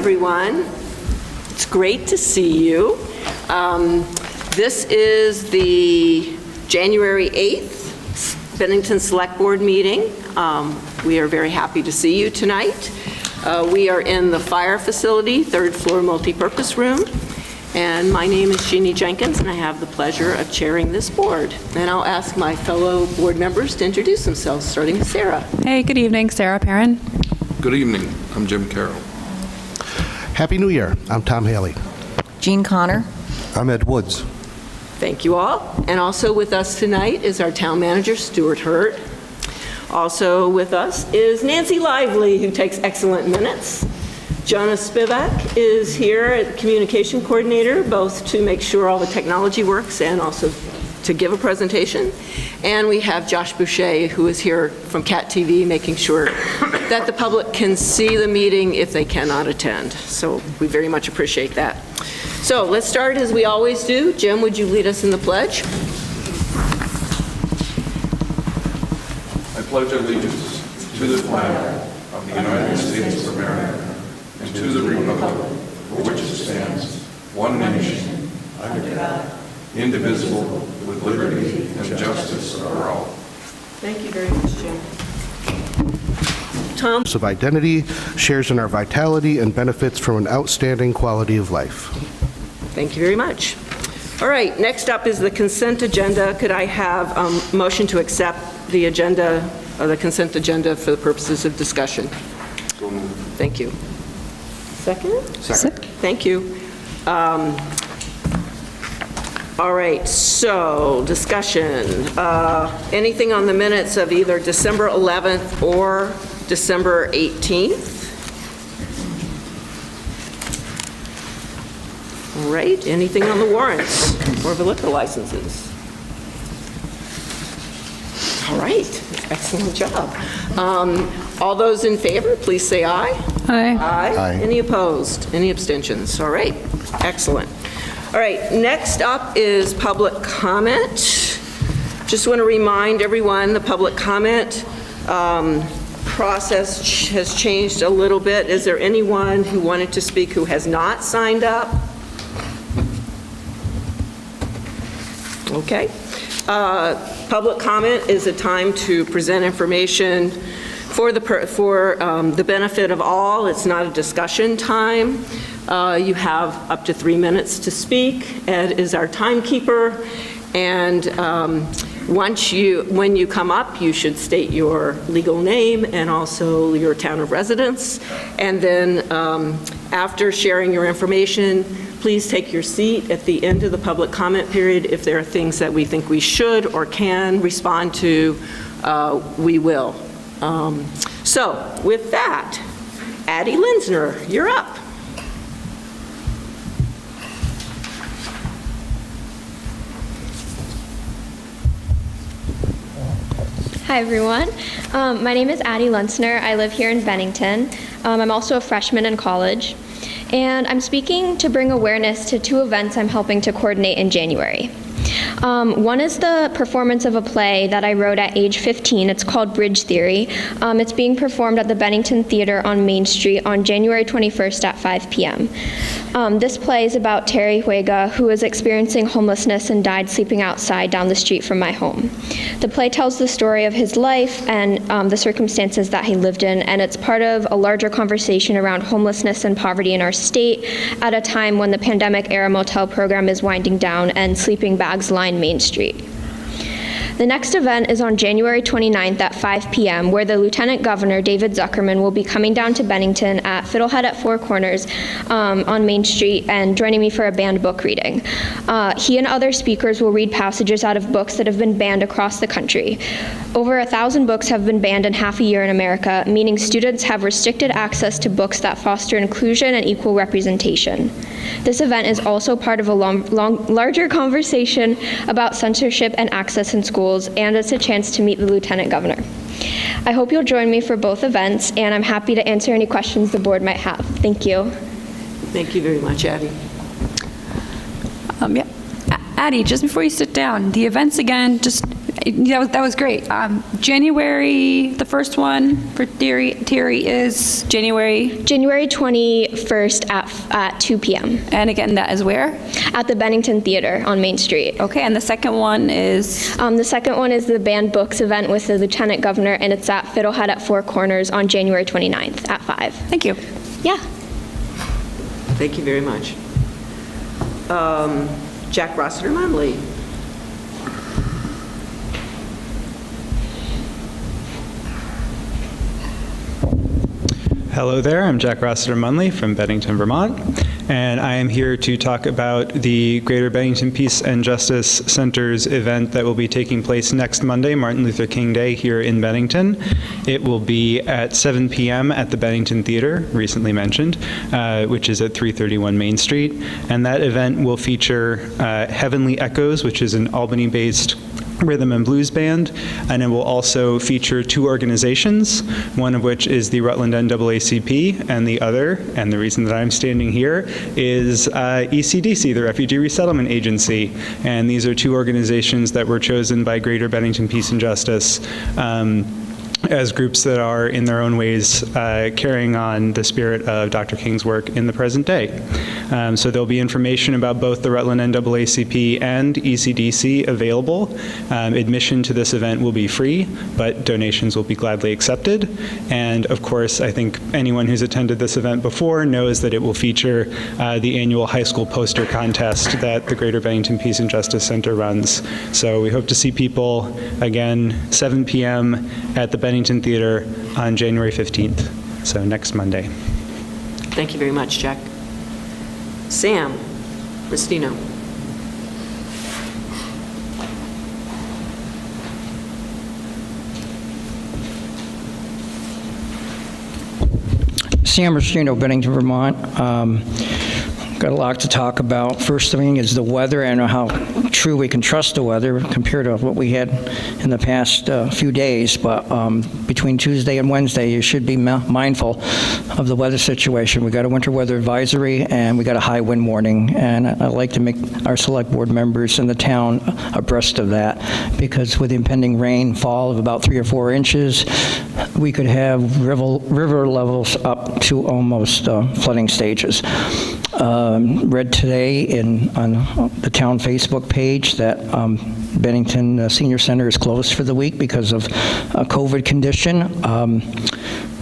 Everyone, it's great to see you. This is the January 8th Bennington Select Board meeting. We are very happy to see you tonight. We are in the fire facility, third floor multi-purpose room. And my name is Jeannie Jenkins, and I have the pleasure of chairing this board. And I'll ask my fellow board members to introduce themselves, starting with Sarah. Hey, good evening, Sarah Perrin. Good evening, I'm Jim Carroll. Happy New Year. I'm Tom Haley. Jean Connor. I'm Ed Woods. Thank you all. And also with us tonight is our town manager, Stuart Hurt. Also with us is Nancy Lively, who takes excellent minutes. Jonah Spivak is here, the communication coordinator, both to make sure all the technology works and also to give a presentation. And we have Josh Boucher, who is here from CAT TV, making sure that the public can see the meeting if they cannot attend. So we very much appreciate that. So let's start as we always do. Jim, would you lead us in the pledge? I pledge allegiance to the flag of the United States of America and to the republic for which it stands, one nation, under God, indivisible, with liberty and justice for all. Thank you very much, Jim. Tom? Of identity, shares in our vitality, and benefits from an outstanding quality of life. Thank you very much. All right, next up is the consent agenda. Could I have a motion to accept the agenda, the consent agenda for the purposes of discussion? Thank you. Second? Second. Thank you. All right, so discussion. Anything on the minutes of either December 11th or December 18th? All right, anything on the warrants or the liquor licenses? All right, excellent job. All those in favor, please say aye. Aye. Aye. Any opposed? Any abstentions? All right, excellent. All right, next up is public comment. Just want to remind everyone, the public comment process has changed a little bit. Is there anyone who wanted to speak who has not signed up? Okay. Public comment is a time to present information for the benefit of all. It's not a discussion time. You have up to 3 minutes to speak. Ed is our timekeeper, and when you come up, you should state your legal name and also your town of residence. And then after sharing your information, please take your seat at the end of the public comment period. If there are things that we think we should or can respond to, we will. So with that, Addie Linsner, you're up. Hi everyone, my name is Addie Lunsner. I live here in Bennington. I'm also a freshman in college, and I'm speaking to bring awareness to 2 events I'm helping to coordinate in January. One is the performance of a play that I wrote at age 15. It's called Bridge Theory. It's being performed at the Bennington Theater on Main Street on January 21st at 5 p.m. This play is about Terry Huega, who was experiencing homelessness and died sleeping outside down the street from my home. The play tells the story of his life and the circumstances that he lived in, and it's part of a larger conversation around homelessness and poverty in our state at a time when the pandemic-era motel program is winding down and sleeping bags line Main Street. The next event is on January 29th at 5 p.m., where the Lieutenant Governor, David Zuckerman, will be coming down to Bennington at Fiddlehead at Four Corners on Main Street and joining me for a banned book reading. He and other speakers will read passages out of books that have been banned across the country. Over 1,000 books have been banned in half a year in America, meaning students have restricted access to books that foster inclusion and equal representation. This event is also part of a larger conversation about censorship and access in schools, and it's a chance to meet the Lieutenant Governor. I hope you'll join me for both events, and I'm happy to answer any questions the board might have. Thank you. Thank you very much, Addie. Yeah. Addie, just before you sit down, the events again, just That was great. January, the first one for Terry is January, January 21st at 2 p.m. and again, that is where? at the Bennington Theater on Main Street. Okay, and the second one is? The second one is the Banned Books event with the Lieutenant Governor, and it's at Fiddlehead at Four Corners on January 29th at 5. Thank you. Yeah. Thank you very much. Jack Rossiter-Munley. Hello there, I'm Jack Rossiter-Munley from Bennington, Vermont, and I am here to talk about the Greater Bennington Peace and Justice Center's event that will be taking place next Monday, Martin Luther King Day, here in Bennington. It will be at 7 p.m. at the Bennington Theater, recently mentioned, which is at 331 Main Street, and that event will feature Heavenly Echoes, which is an Albany-based rhythm and blues band, and it will also feature two organizations, one of which is the Rutland NAACP, and the other, and the reason that I'm standing here, is ECDC, the Refugee Resettlement Agency, and these are two organizations that were chosen by Greater Bennington Peace and Justice as groups that are in their own ways carrying on the spirit of Dr. King's work in the present day. So there'll be information about both the Rutland NAACP and ECDC available. Admission to this event will be free, but donations will be gladly accepted. And of course, I think anyone who's attended this event before knows that it will feature the annual high school poster contest that the Greater Bennington Peace and Justice Center runs. So we hope to see people again 7 p.m. at the Bennington Theater on January 15th, so next Monday. Thank you very much, Jack. Sam Restino. Sam Restino, Bennington, Vermont. Got a lot to talk about. First thing is the weather and how true we can trust the weather compared to what we had in the past few days. But between Tuesday and Wednesday, you should be mindful of the weather situation. We got a winter weather advisory and we got a high wind warning. And I'd like to make our select board members in the town abreast of that, because with the impending rainfall of about 3 or 4 inches, we could have river levels up to almost flooding stages. Read today on the town Facebook page that Bennington Senior Center is closed for the week because of a COVID condition.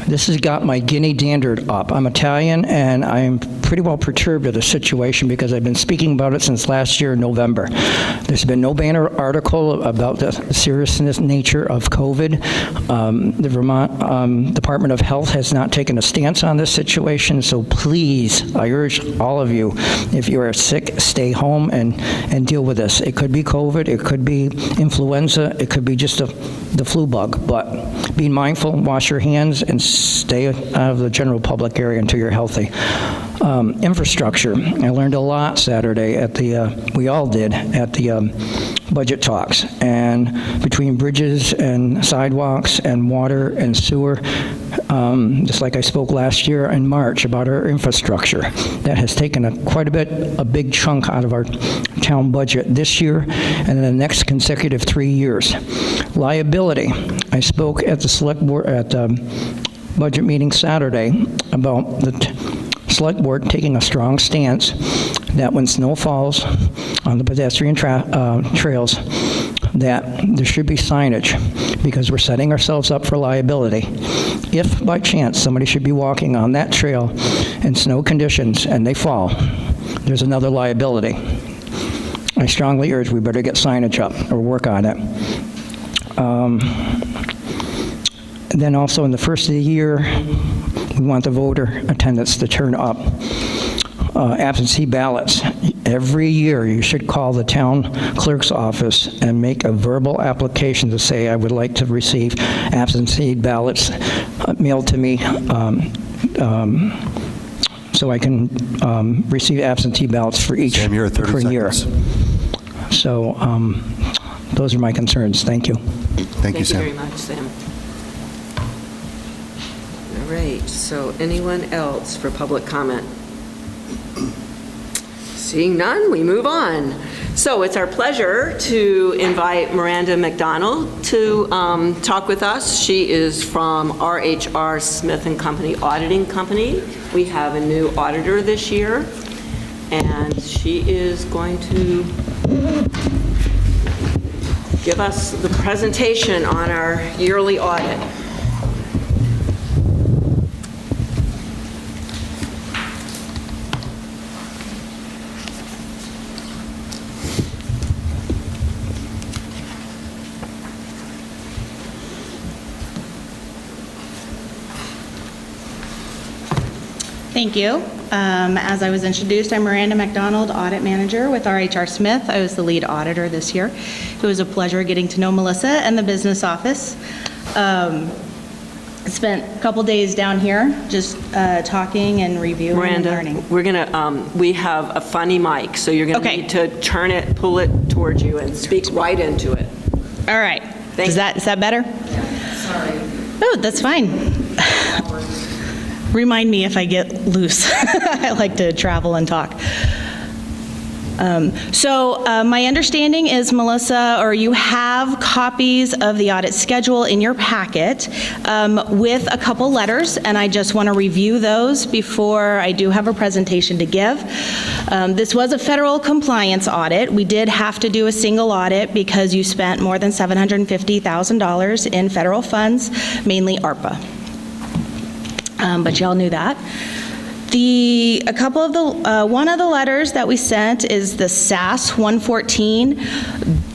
This has got my guinea dander up. I'm Italian, and I'm pretty well perturbed at the situation because I've been speaking about it since last year, November. There's been no banner article about the seriousness nature of COVID. The Vermont Department of Health has not taken a stance on this situation, so please, I urge all of you, if you are sick, stay home and deal with this. It could be COVID, it could be influenza, it could be just the flu bug, but be mindful, wash your hands, and stay out of the general public area until you're healthy. Infrastructure. I learned a lot Saturday at we all did, at the budget talks. And between bridges and sidewalks and water and sewer, just like I spoke last year in March about our infrastructure, that has taken a big chunk out of our town budget this year and in the next consecutive 3 years. Liability. I spoke at the select board at budget meeting Saturday about the select board taking a strong stance that when snow falls on the pedestrian trails, that there should be signage, because we're setting ourselves up for liability. If by chance somebody should be walking on that trail in snow conditions and they fall, there's another liability. I strongly urge we better get signage up or work on it. And then also in the first of the year, we want the voter attendance to turn up. Absentee ballots. Every year you should call the town clerk's office and make a verbal application to say, I would like to receive absentee ballots mailed to me so I can receive absentee ballots for each Sam, you're at 30 per year. seconds. So those are my concerns. Thank you. Thank you, Sam. Very much, Sam. All right, so anyone else for public comment? Seeing none, we move on. So it's our pleasure to invite Miranda McDonald to talk with us. She is from RHR Smith & Company Auditing Company. We have a new auditor this year, and she is going to give us the presentation on our yearly audit. Thank you. As I was introduced, I'm Miranda McDonald, Audit Manager with RHR Smith. I was the lead auditor this year. It was a pleasure getting to know Melissa and the business office. Spent a couple days down here just talking and reviewing and learning. Miranda, we're gonna, we have a funny mic, so you're gonna Okay. need to turn it, pull it towards you and speak right into it. All right. Is that better? Yeah, sorry. Oh, that's fine. Remind me if I get loose. I like to travel and talk. My understanding is, Melissa, or you have copies of the audit schedule in your packet with a couple letters, and I just want to review those before I do have a presentation to give. This was a federal compliance audit. We did have to do a single audit because you spent more than $750,000 in federal funds, mainly ARPA. But y'all knew that. One of the letters that we sent is the SAS 114.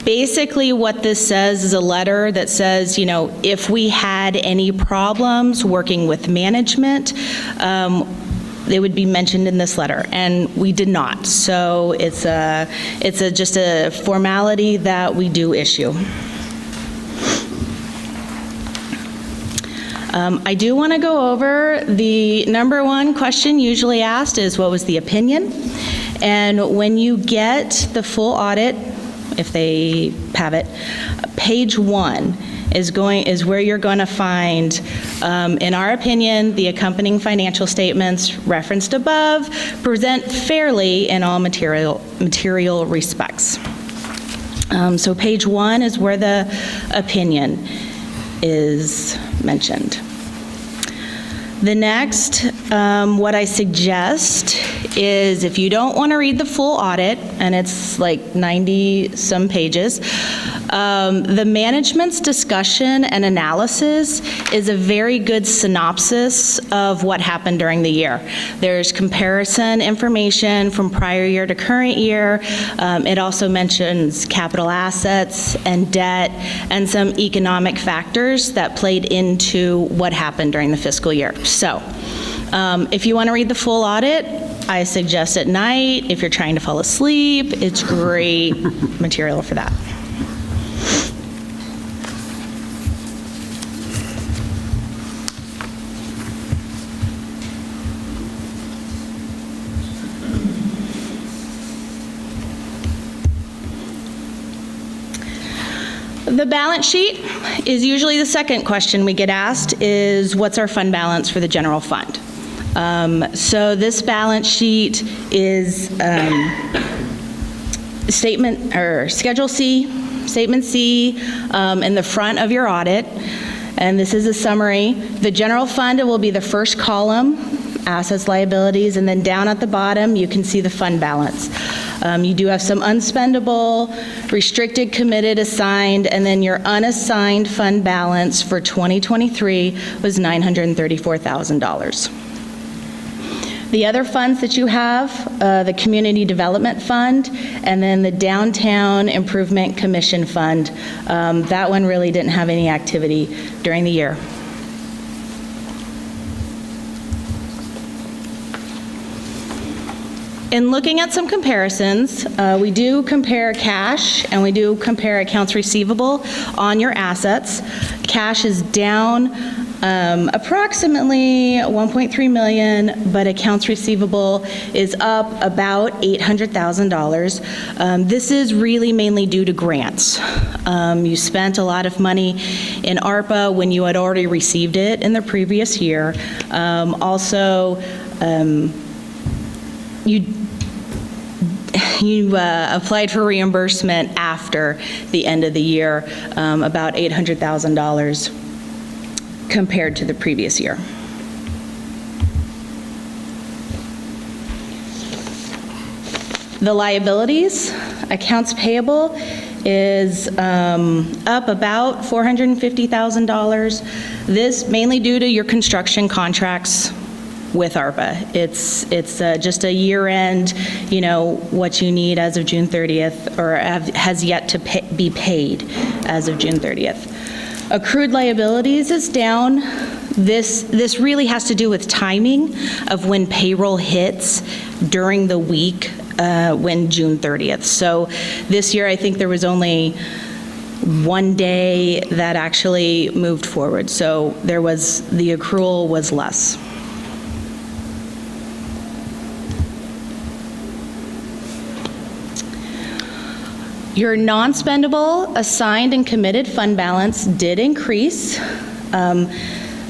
Basically, what this says is a letter that says, if we had any problems working with management, they would be mentioned in this letter, and we did not. So it's just a formality that we do issue. I do want to go over the number one question usually asked is, what was the opinion? And when you get the full audit, if they have it, page 1 is where you're going to find, in our opinion, the accompanying financial statements referenced above present fairly in all material respects. So page 1 is where the opinion is mentioned. The next, what I suggest is, if you don't want to read the full audit, and it's like 90-some pages, the management's discussion and analysis is a very good synopsis of what happened during the year. There's comparison information from prior year to current year. It also mentions capital assets and debt and some economic factors that played into what happened during the fiscal year. So, if you want to read the full audit, I suggest at night. If you're trying to fall asleep, it's great material for that. The balance sheet is usually the second question we get asked, is what's our fund balance for the general fund? So this balance sheet is Schedule C, Statement C, in the front of your audit, and this is a summary. The general fund, it will be the first column, assets, liabilities, and then down at the bottom, you can see the fund balance. You do have some unspendable, restricted, committed, assigned, and then your unassigned fund balance for 2023 was $934,000. The other funds that you have, the Community Development Fund, and then the Downtown Improvement Commission Fund, that one really didn't have any activity during the year. In looking at some comparisons, we do compare cash and we do compare accounts receivable on your assets. Cash is down approximately $1.3 million, but accounts receivable is up about $800,000. This is really mainly due to grants. You spent a lot of money in ARPA when you had already received it in the previous year. you applied for reimbursement after the end of the year, about $800,000 compared to the previous year. The liabilities, accounts payable is up about $450,000. This mainly due to your construction contracts with ARPA. It's just a year-end, what you need as of June 30th, or has yet to be paid as of June 30th. Accrued liabilities is down. This really has to do with timing of when payroll hits during the week when June 30th. So this year, I think there was only one day that actually moved forward. So the accrual was less. Your non-spendable assigned and committed fund balance did increase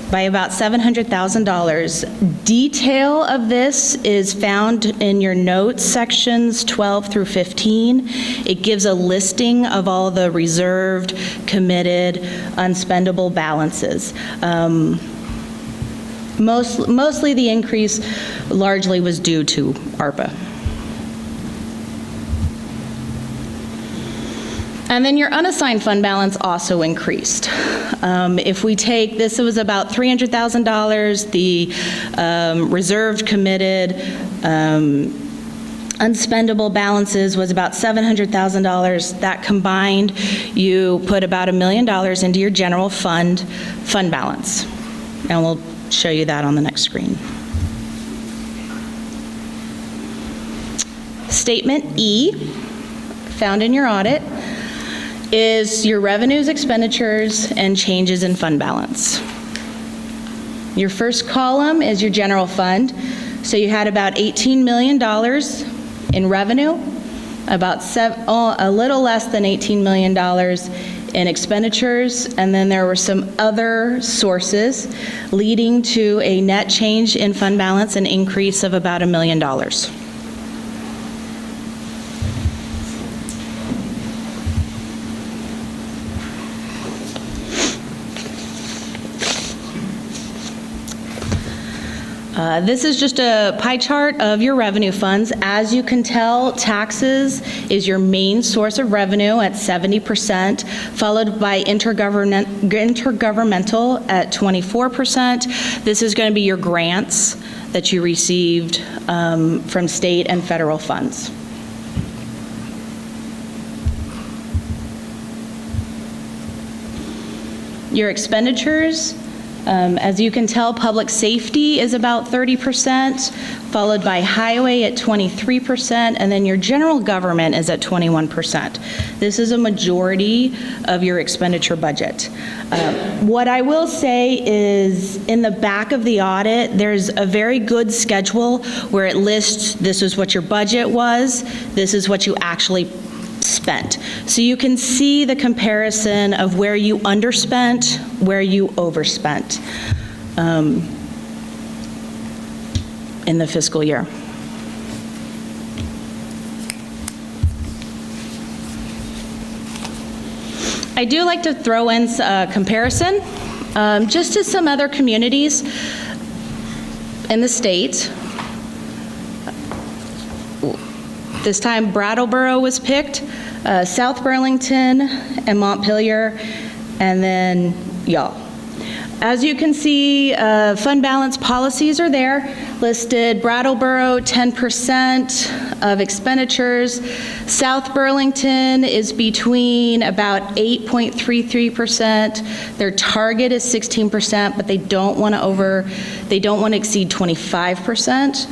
by about $700,000. Detail of this is found in your notes sections 12 through 15. It gives a listing of all the reserved, committed, unspendable balances. Mostly the increase largely was due to ARPA. And then your unassigned fund balance also increased. If we take, this was about $300,000, the reserved committed unspendable balances was about $700,000. That combined, you put about $1 million into your general fund balance. And we'll show you that on the next screen. Statement E, found in your audit, is your revenues, expenditures, and changes in fund balance. Your first column is your general fund. So you had about $18 million in revenue, about a little less than $18 million in expenditures, and then there were some other sources leading to a net change in fund balance, an increase of about $1 million. This is just a pie chart of your revenue funds. As you can tell, taxes is your main source of revenue at 70%, followed by intergovernmental at 24%. This is going to be your grants that you received from state and federal funds. Your expenditures, as you can tell, public safety is about 30%, followed by highway at 23%, and then your general government is at 21%. This is a majority of your expenditure budget. What I will say is in the back of the audit, there's a very good schedule where it lists this is what your budget was, this is what you actually spent. So you can see the comparison of where you underspent, where you overspent in the fiscal year. I do like to throw in a comparison just to some other communities in the state. This time Brattleboro was picked, South Burlington and Montpelier, and then y'all. As you can see, fund balance policies are there listed. Brattleboro, 10% of expenditures. South Burlington is between about 8.33%. Their target is 16%, but they don't want to exceed 25%.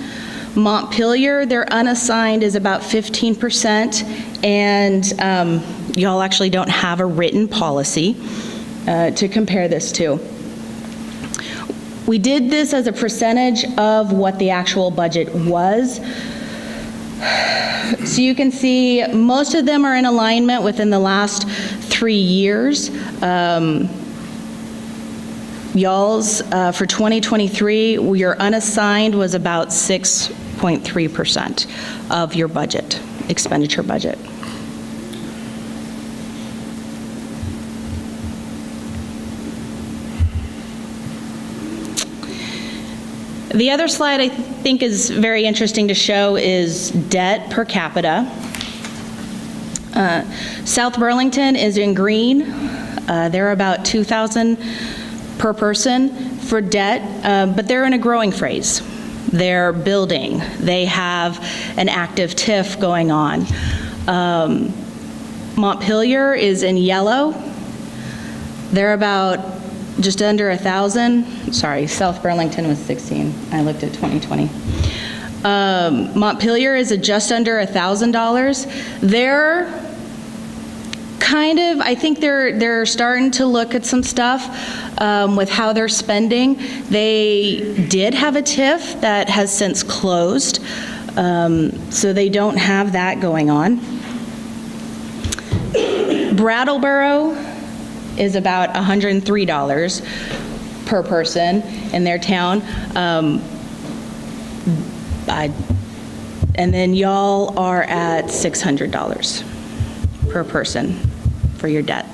Montpelier, their unassigned is about 15%, and y'all actually don't have a written policy to compare this to. We did this as a percentage of what the actual budget was. So you can see most of them are in alignment within the last 3 years. Y'all's for 2023, your unassigned was about 6.6%, 6.3% of your budget, expenditure budget. The other slide I think is very interesting to show is debt per capita. South Burlington is in green. They're about $2,000 per person for debt, but they're in a growing phase. They're building. They have an active TIF going on. Montpelier is in yellow. They're about just under 1,000. Sorry, South Burlington was 16. I looked at 2020. Montpelier is at just under $1,000. They're kind of, I think they're starting to look at some stuff with how they're spending. They did have a TIF that has since closed, so they don't have that going on. Brattleboro is about $103 per person in their town. And then y'all are at $600 per person for your debt.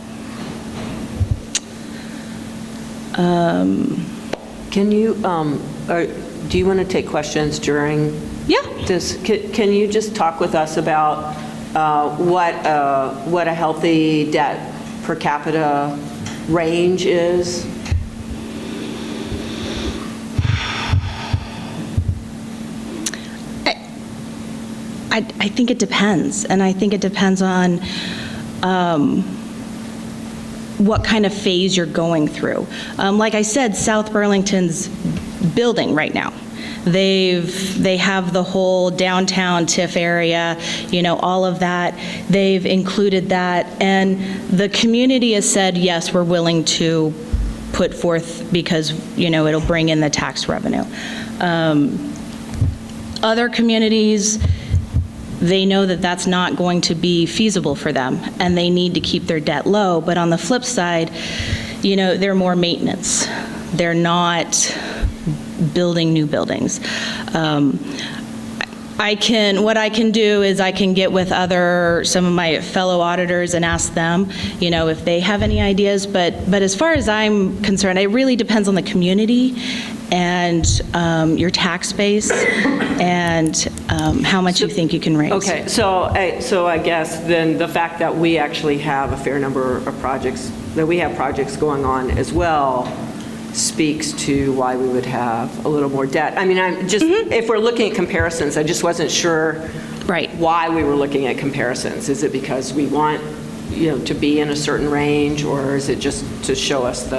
Can you, do you want to take questions during Yeah. this? Can you just talk with us about what a healthy debt per capita range is? I think it depends, and I think it depends on what kind of phase you're going through. Like I said, South Burlington's building right now. They have the whole downtown TIF area, you know, all of that. They've included that, and the community has said, yes, we're willing to put forth because, you know, it'll bring in the tax revenue. Other communities, they know that that's not going to be feasible for them, and they need to keep their debt low. But on the flip side, you know, they're more maintenance. They're not building new buildings. What I can do is I can get with some of my fellow auditors and ask them, you know, if they have any ideas. But as far as I'm concerned, it really depends on the community and your tax base and how much you think you can raise. Okay, so I guess then the fact that we actually have a fair number of projects, that we have projects going on as well, speaks to why we would have a little more debt. I mean, I'm just, if we're looking at comparisons, I just wasn't sure why we were looking at comparisons. Is it because we want, you know, to be in a certain range, or is it just to show us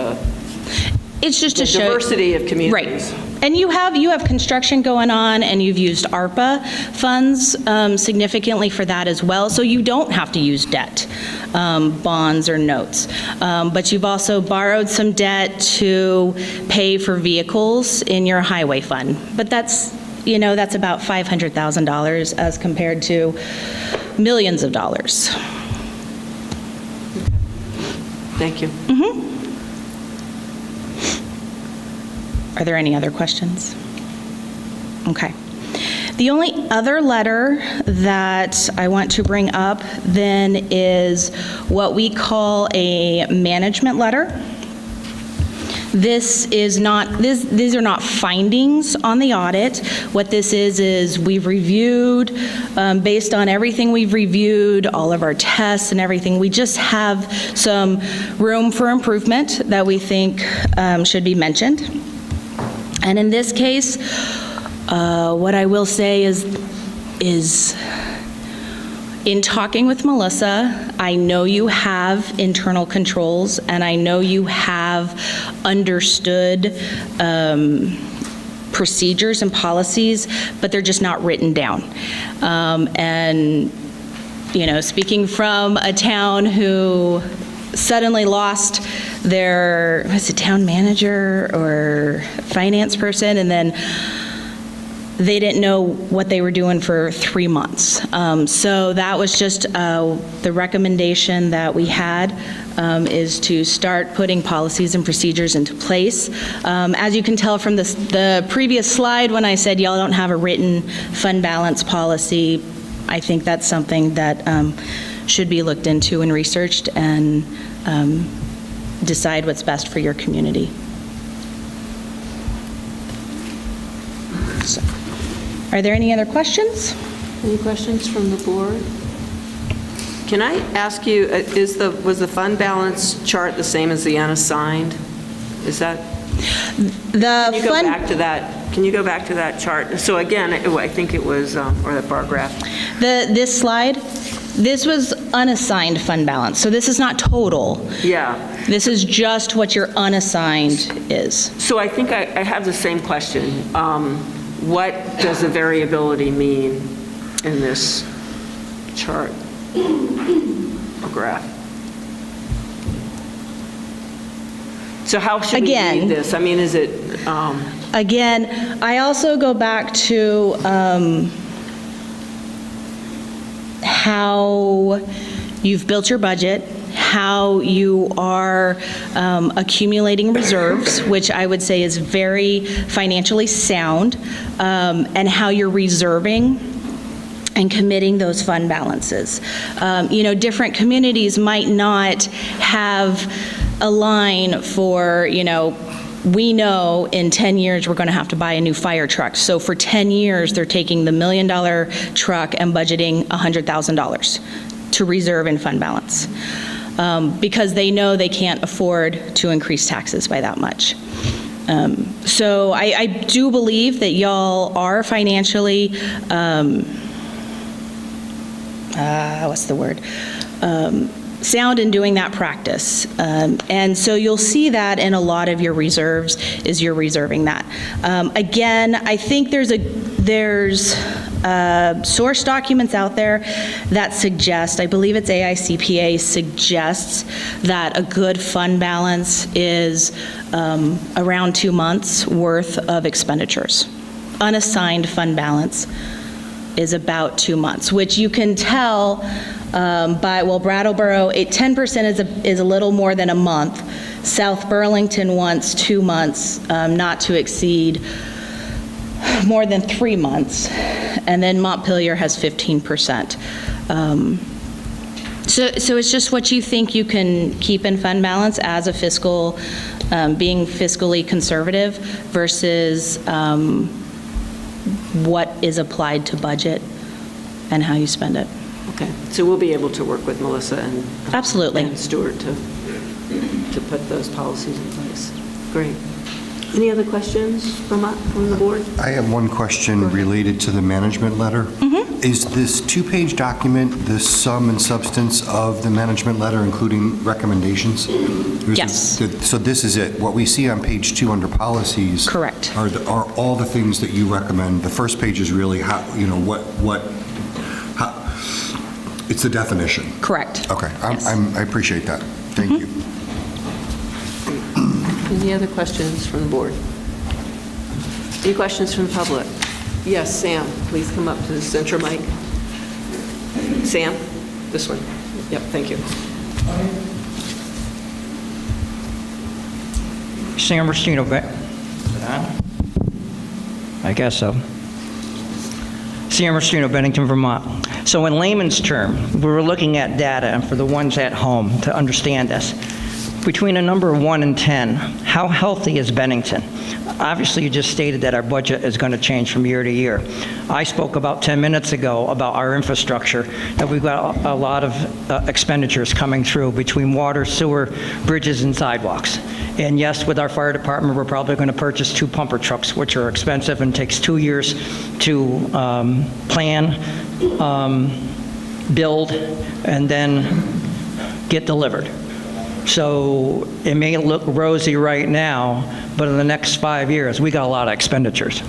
it's just to show diversity of communities? Right. And you have construction going on, and you've used ARPA funds significantly for that as well, so you don't have to use debt, bonds or notes. But you've also borrowed some debt to pay for vehicles in your highway fund. But that's, you know, that's about $500,000 as compared to millions of dollars. Thank you. Are there any other questions? Okay. The only other letter that I want to bring up then is what we call a management letter. These are not findings on the audit. What this is we've reviewed, based on everything we've reviewed, all of our tests and everything, we just have some room for improvement that we think should be mentioned. And in this case, what I will say is in talking with Melissa, I know you have internal controls, and I know you have understood procedures and policies, but they're just not written down. And, you know, speaking from a town who suddenly lost their, town manager or finance person, and then they didn't know what they were doing for 3 months. So that was just the recommendation that we had, is to start putting policies and procedures into place. As you can tell from the previous slide, when I said y'all don't have a written fund balance policy, I think that's something that should be looked into and researched, and decide what's best for your community. So, are there any other questions? Any questions from the board? Can I ask you, was the fund balance chart the same as the unassigned? Is that? Can you go back to that? Can you go back to that chart? So again, I think it was, or the bar graph. This slide, this was unassigned fund balance, so this is not total. Yeah. This is just what your unassigned is. So I think I have the same question. What does the variability mean in this chart or graph? So how should we read this? I mean, is it? Again, I also go back to how you've built your budget, how you are accumulating reserves, which I would say is very financially sound, and how you're reserving and committing those fund balances. Different communities might not have a line for, we know in 10 years we're going to have to buy a new fire truck. So for 10 years, they're taking the $1 million truck and budgeting $100,000 to reserve in fund balance, because they know they can't afford to increase taxes by that much. So I do believe that y'all are financially, sound in doing that practice. And so you'll see that in a lot of your reserves, is you're reserving that. Again, I think there's source documents out there that suggest, I believe it's AICPA suggests that a good fund balance is around 2 months worth of expenditures. Unassigned fund balance is about 2 months, which you can tell by, Brattleboro, 10% is a little more than a month. South Burlington wants 2 months, not to exceed more than 3 months, and then Montpelier has 15%. So it's just what you think you can keep in fund balance as a fiscal, being fiscally conservative versus what is applied to budget and how you spend it. Okay, so we'll be able to work with Melissa and Absolutely. And Stuart to put those policies in place. Great. Any other questions from the board? I have one question related to the management letter. Is this 2-page document the sum and substance of the management letter, including recommendations? Yes. So this is it. What we see on page 2 under policies. Correct. Are all the things that you recommend. The first page is really how, it's the definition. Correct. Okay, Yes. I appreciate that. Thank you. Any other questions from the board? Any questions from the public? Yes, Sam, please come up to the center mic. Sam, this one. Yep, thank you. Sam Rustino, I guess so. Sam Rustino, Bennington, Vermont. So in layman's term, we're looking at data, and for the ones at home to understand this, between a number of 1 and 10, how healthy is Bennington? Obviously, you just stated that our budget is going to change from year to year. I spoke about 10 minutes ago about our infrastructure, that we've got a lot of expenditures coming through between water, sewer, bridges, and sidewalks. And yes, with our fire department, we're probably going to purchase 2 pumper trucks, which are expensive and takes 2 years to plan, build, and then get delivered. So it may look rosy right now, but in the next 5 years, we got a lot of expenditures.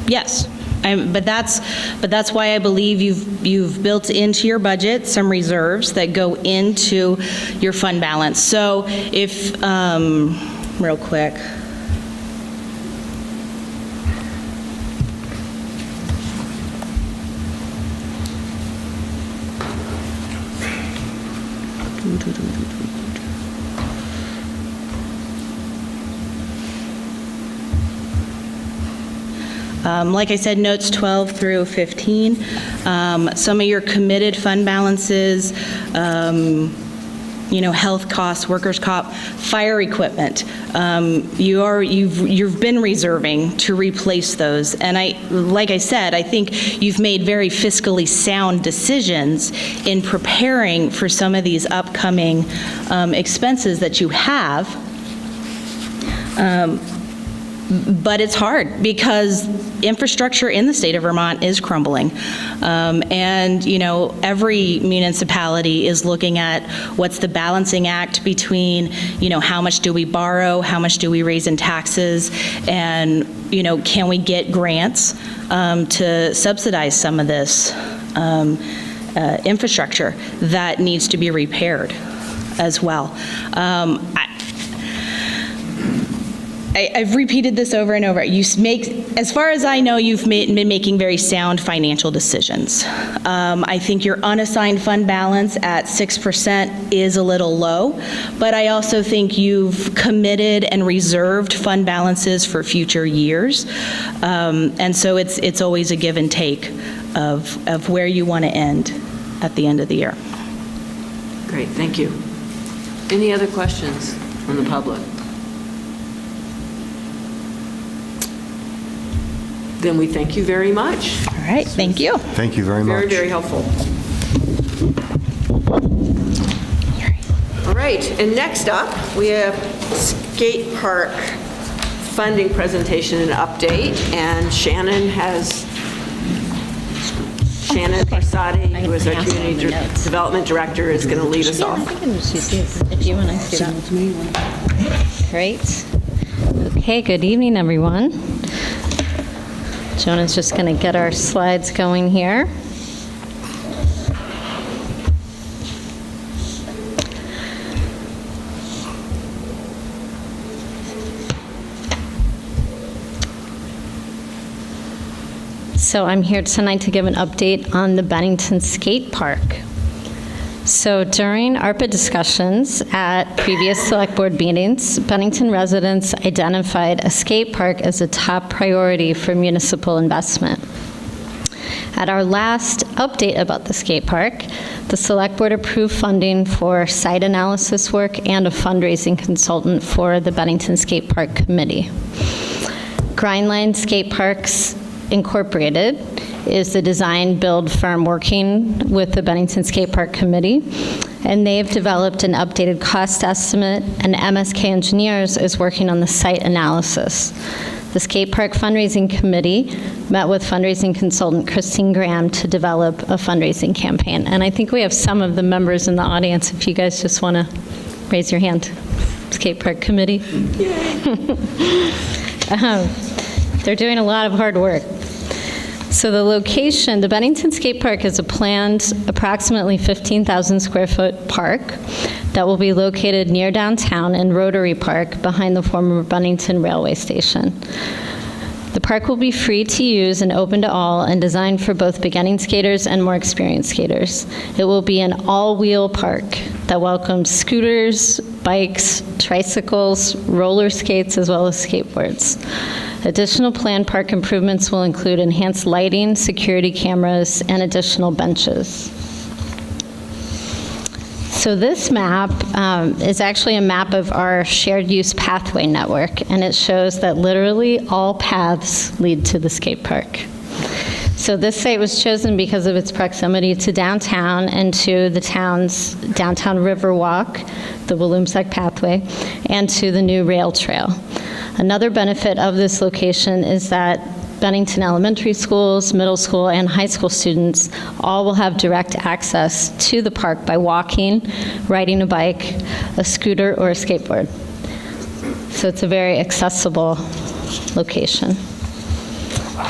Yes, but that's why I believe you've built into your budget some reserves that go into your fund balance. So if, real quick, Like I said, notes 12 through 15. Some of your committed fund balances, health costs, workers' comp, fire equipment. You've been reserving to replace those. And like I said, I think you've made very fiscally sound decisions in preparing for some of these upcoming expenses that you have. But it's hard because infrastructure in the state of Vermont is crumbling. And, every municipality is looking at what's the balancing act between, how much do we borrow, how much do we raise in taxes, and, can we get grants to subsidize some of this infrastructure that needs to be repaired as well. I've repeated this over and over. As far as I know, you've been making very sound financial decisions. I think your unassigned fund balance at 6% is a little low, but I also think you've committed and reserved fund balances for future years. And so it's always a give and take of where you want to end at the end of the year. Great, thank you. Any other questions from the public? Then we thank you very much. All right, thank you. Thank you very much. Very, very helpful. All right, and next up, we have skate park funding presentation and update, and Shannon Prasadi, who is our Community Development Director, is going to lead us off. If you want to see that. Great. Okay, good evening, everyone. Jonah's just going to get our slides going here. So I'm here tonight to give an update on the Bennington Skate Park. So during ARPA discussions at previous select board meetings, Bennington residents identified a skate park as a top priority for municipal investment. At our last update about the skate park, the select board approved funding for site analysis work and a fundraising consultant for the Bennington Skate Park Committee. Grindline Skate Parks Incorporated is the design build firm working with the Bennington Skate Park Committee, and they've developed an updated cost estimate, and MSK Engineers is working on the site analysis. The Skate Park Fundraising Committee met with fundraising consultant Christine Graham to develop a fundraising campaign. And I think we have some of the members in the audience, if you guys just want to raise your hand. Skate Park Committee. They're doing a lot of hard work. So the location, the Bennington Skate Park is a planned approximately 15,000 square foot park that will be located near downtown in Rotary Park behind the former Bennington Railway Station. The park will be free to use and open to all and designed for both beginning skaters and more experienced skaters. It will be an all-wheel park that welcomes scooters, bikes, tricycles, roller skates, as well as skateboards. Additional planned park improvements will include enhanced lighting, security cameras, and additional benches. So this map is actually a map of our shared use pathway network, and it shows that literally all paths lead to the skate park. So this site was chosen because of its proximity to downtown and to the town's downtown river walk, the Walloomsac pathway, and to the new rail trail. Another benefit of this location is that Bennington elementary schools, middle school, and high school students all will have direct access to the park by walking, riding a bike, a scooter, or a skateboard. So it's a very accessible location.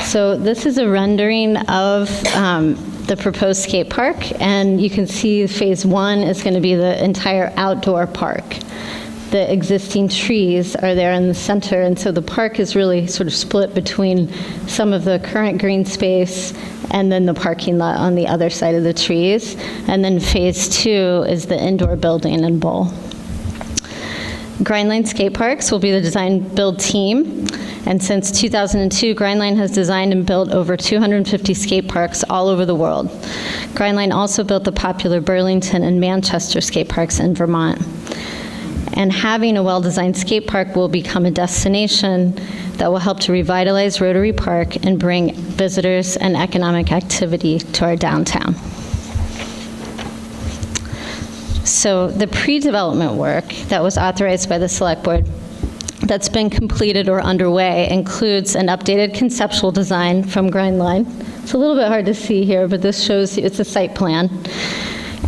So this is a rendering of the proposed skate park, and you can see phase one is going to be the entire outdoor park. the existing trees are there in the center, and so the park is really sort of split between some of the current green space and then the parking lot on the other side of the trees. And then phase 2 is the indoor building and bowl. Grindline Skate Parks will be the design-build team, and since 2002, Grindline has designed and built over 250 skate parks all over the world. Grindline also built the popular Burlington and Manchester skate parks in Vermont. And having a well-designed skate park will become a destination that will help to revitalize Rotary Park and bring visitors and economic activity to our downtown. So the pre-development work that was authorized by the Select Board that's been completed or underway includes an updated conceptual design from Grindline. It's a little bit hard to see here, but this shows you, it's a site plan.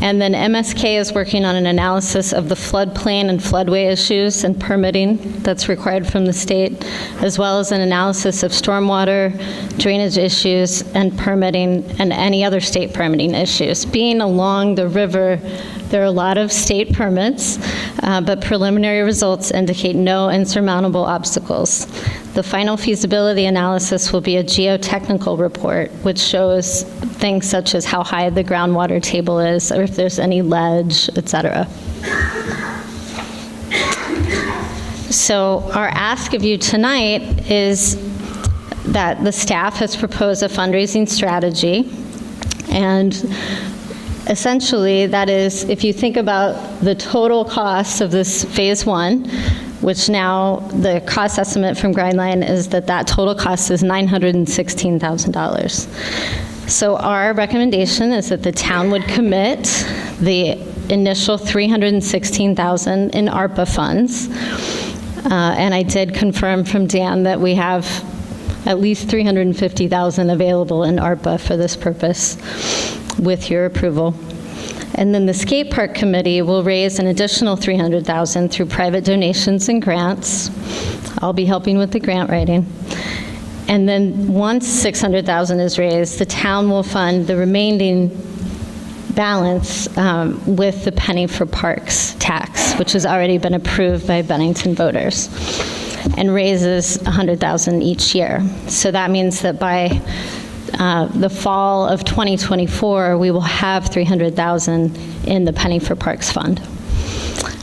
And then MSK is working on an analysis of the floodplain and floodway issues and permitting that's required from the state, as well as an analysis of stormwater, drainage issues, and permitting, and any other state permitting issues. Being along the river, there are a lot of state permits, but preliminary results indicate no insurmountable obstacles. The final feasibility analysis will be a geotechnical report, which shows things such as how high the groundwater table is, or if there's any ledge, et cetera. So our ask of you tonight is that the staff has proposed a fundraising strategy, and essentially that is, if you think about the total cost of this phase 1, which now the cost estimate from Grindline is that total cost is $916,000. So our recommendation is that the town would commit the initial $316,000 in ARPA funds. And I did confirm from Dan that we have at least $350,000 available in ARPA for this purpose with your approval. And then the skate park committee will raise an additional $300,000 through private donations and grants. I'll be helping with the grant writing. And then once $600,000 is raised, the town will fund the remaining balance with the penny for parks tax, which has already been approved by Bennington voters, and raises $100,000 each year. So that means that by the fall of 2024, we will have $300,000 in the Penny for Parks Fund.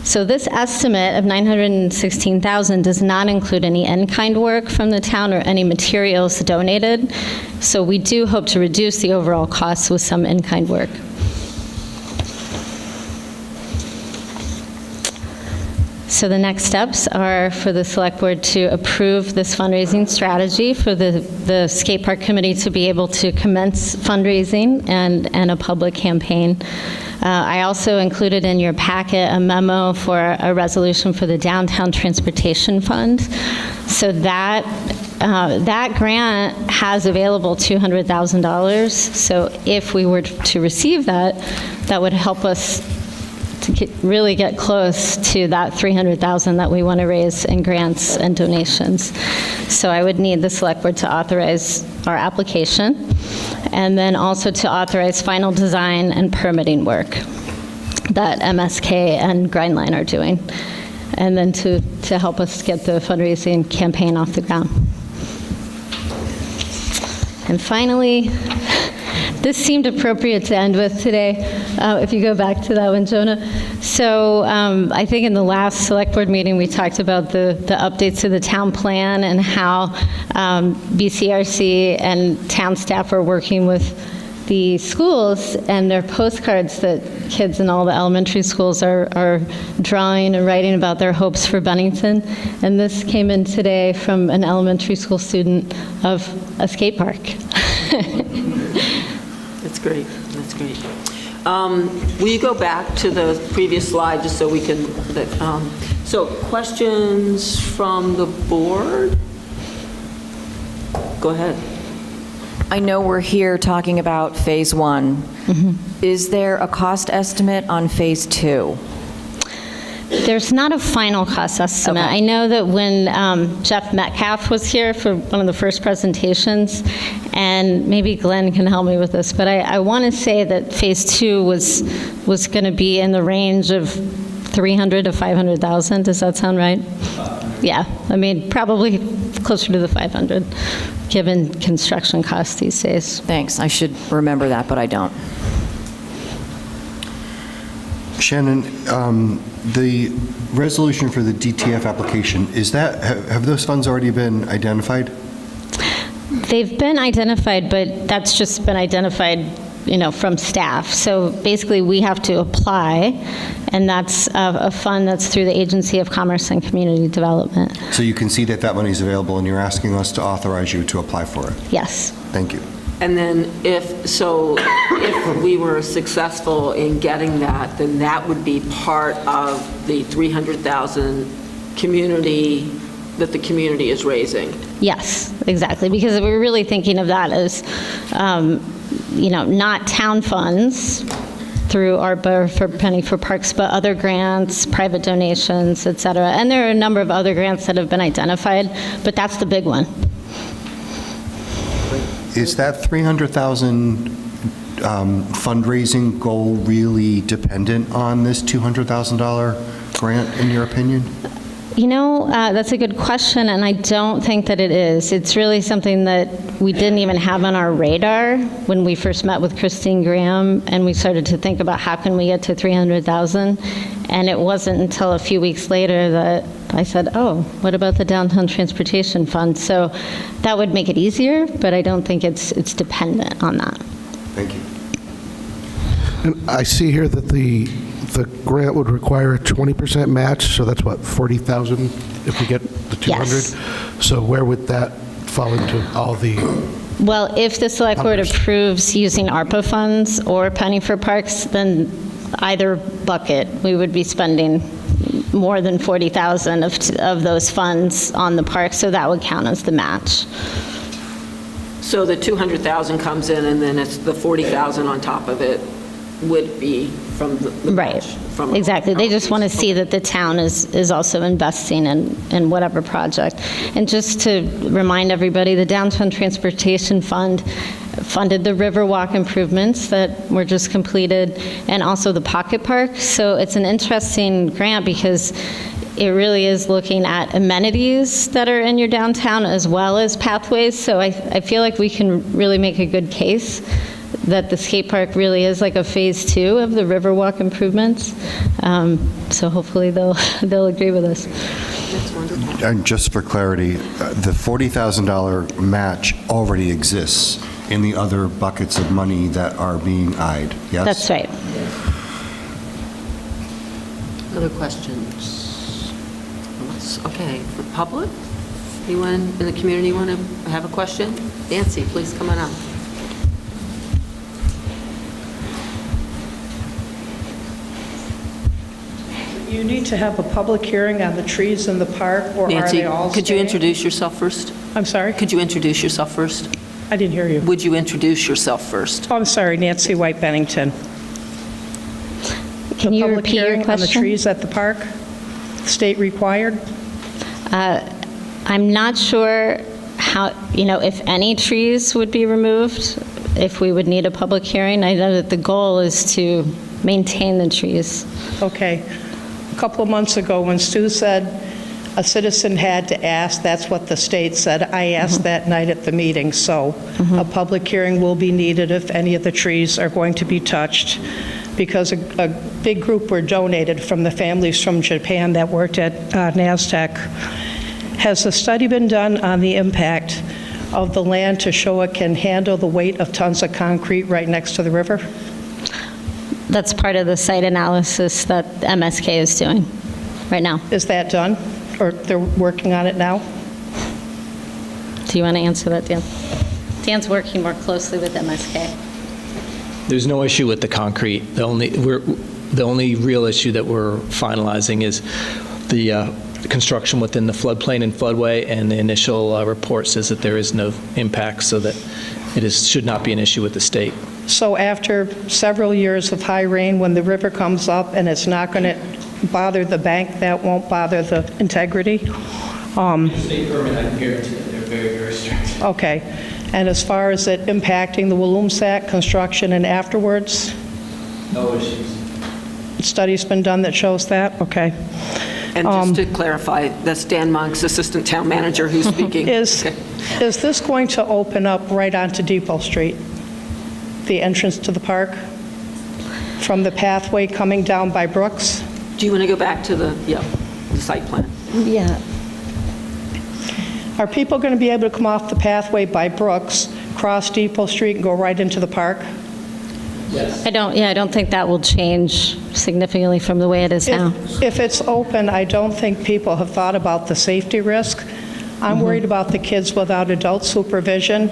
So this estimate of $916,000 does not include any in-kind work from the town or any materials donated. So we do hope to reduce the overall costs with some in-kind work. So the next steps are for the Select Board to approve this fundraising strategy for the Skate Park Committee to be able to commence fundraising and a public campaign. I also included in your packet a memo for a resolution for the Downtown Transportation Fund. So that grant has available $200,000. So if we were to receive that, that would help us to really get close to that $300,000 that we want to raise in grants and donations. So I would need the Select Board to authorize our application, and then also to authorize final design and permitting work that MSK and Grindline are doing, and then to help us get the fundraising campaign off the ground. And finally, this seemed appropriate to end with today, if you go back to that one, Jonah. So I think in the last Select Board meeting, we talked about the updates to the town plan and how BCRC and town staff are working with the schools and their postcards that kids in all the elementary schools are drawing and writing about their hopes for Bennington. And this came in today from an elementary school student of a skate park. That's great, that's great. Will you go back to the previous slide just so we can, so questions from the board? Go ahead. I know we're here talking about Phase 1. Mm-hmm. Is there a cost estimate on Phase 2? There's not a final cost estimate. Okay. I know that when Jeff Metcalf was here for one of the first presentations, and maybe Glenn can help me with this, but I want to say that Phase 2 was going to be in the range of 300 to 500,000, does that sound right? Yeah, I mean, probably closer to the 500, given construction costs these days. Thanks, I should remember that, but I don't. Shannon, the resolution for the DTF application, have those funds already been identified? They've been identified, but that's just been identified, from staff. So basically, we have to apply, and that's a fund that's through the Agency of Commerce and Community Development. So you can see that that money is available, and you're asking us to authorize you to apply for it? Yes. Thank you. And then if we were successful in getting that, then that would be part of the 300,000 community, that the community is raising. Yes, exactly, because we're really thinking of that as, not town funds through ARPA for Penny for Parks, but other grants, private donations, et cetera. And there are a number of other grants that have been identified, but that's the big one. Is that 300,000 fundraising goal really dependent on this $200,000 grant, in your opinion? That's a good question, and I don't think that it is. It's really something that we didn't even have on our radar when we first met with Christine Graham, and we started to think about how can we get to 300,000, and it wasn't until a few weeks later that I said, oh, what about the Downtown Transportation Fund? So that would make it easier, but I don't think it's dependent on that. Thank you. And I see here that the grant would require a 20% match, so that's what, 40,000 if we get the 200? Yes. So where would that fall into all the? Well, if the select board numbers? approves using ARPA funds or Penny for Parks, then either bucket, we would be spending more than 40,000 of those funds on the park, so that would count as the match. So the 200,000 comes in, and then it's the 40,000 on top of it would be from the Right, match, from- exactly. They just want to see that the town is also investing in whatever project. And just to remind everybody, the Downtown Transportation Fund funded the Riverwalk improvements that were just completed, and also the Pocket Park. So it's an interesting grant because it really is looking at amenities that are in your downtown as well as pathways. So I feel like we can really make a good case that the skate park really is like a phase 2 of the Riverwalk improvements. So hopefully they'll agree with us. That's wonderful. And just for clarity, the $40,000 match already exists in the other buckets of money that are being eyed, yes? That's right. Other questions? Okay, for public? Anyone in the community want to have a question? Nancy, please come on up. You need to have a public hearing on the trees in the park, or are Nancy, they all could you staying? introduce yourself first? I'm sorry? Could you introduce yourself first? I didn't hear you. Would you introduce yourself first? Oh, I'm sorry, Nancy White, Bennington. Can you repeat your The public hearing on the question? trees at the park, state required? I'm not sure how, if any trees would be removed, if we would need a public hearing. I know that the goal is to maintain the trees. Okay. A couple of months ago, when Stu said a citizen had to ask, that's what the state said. I asked that night at the meeting, so a public hearing will be needed if any of the trees are going to be touched, because a big group were donated from the families from Japan that worked at NASDAQ. Has a study been done on the impact of the land to show it can handle the weight of tons of concrete right next to the river? That's part of the site analysis that MSK is doing right now. Is that done? Or they're working on it now? Do you want to answer that, Dan? Dan's working more closely with MSK. There's no issue with the concrete. The only real issue that we're finalizing is the construction within the floodplain and floodway, and the initial report says that there is no impact, so that should not be an issue with the state. So after several years of high rain, when the river comes up and it's not going to bother the bank, that won't bother the integrity? State permit, I can guarantee that they're very, very strict. Okay. And as far as it impacting the Walloomsac construction and afterwards? No issues. study's been done that shows that? Okay. And just to clarify, that's Dan Monk's Assistant Town Manager who's speaking. Is this going to open up right onto Depot Street, the entrance to the park, from the pathway coming down by Brooks? Do you want to go back to the site plan? Yeah. Are people going to be able to come off the pathway by Brooks, cross Depot Street, and go right into the park? I don't think that will change significantly from the way it is now. If it's open, I don't think people have thought about the safety risk. I'm worried about the kids without adult supervision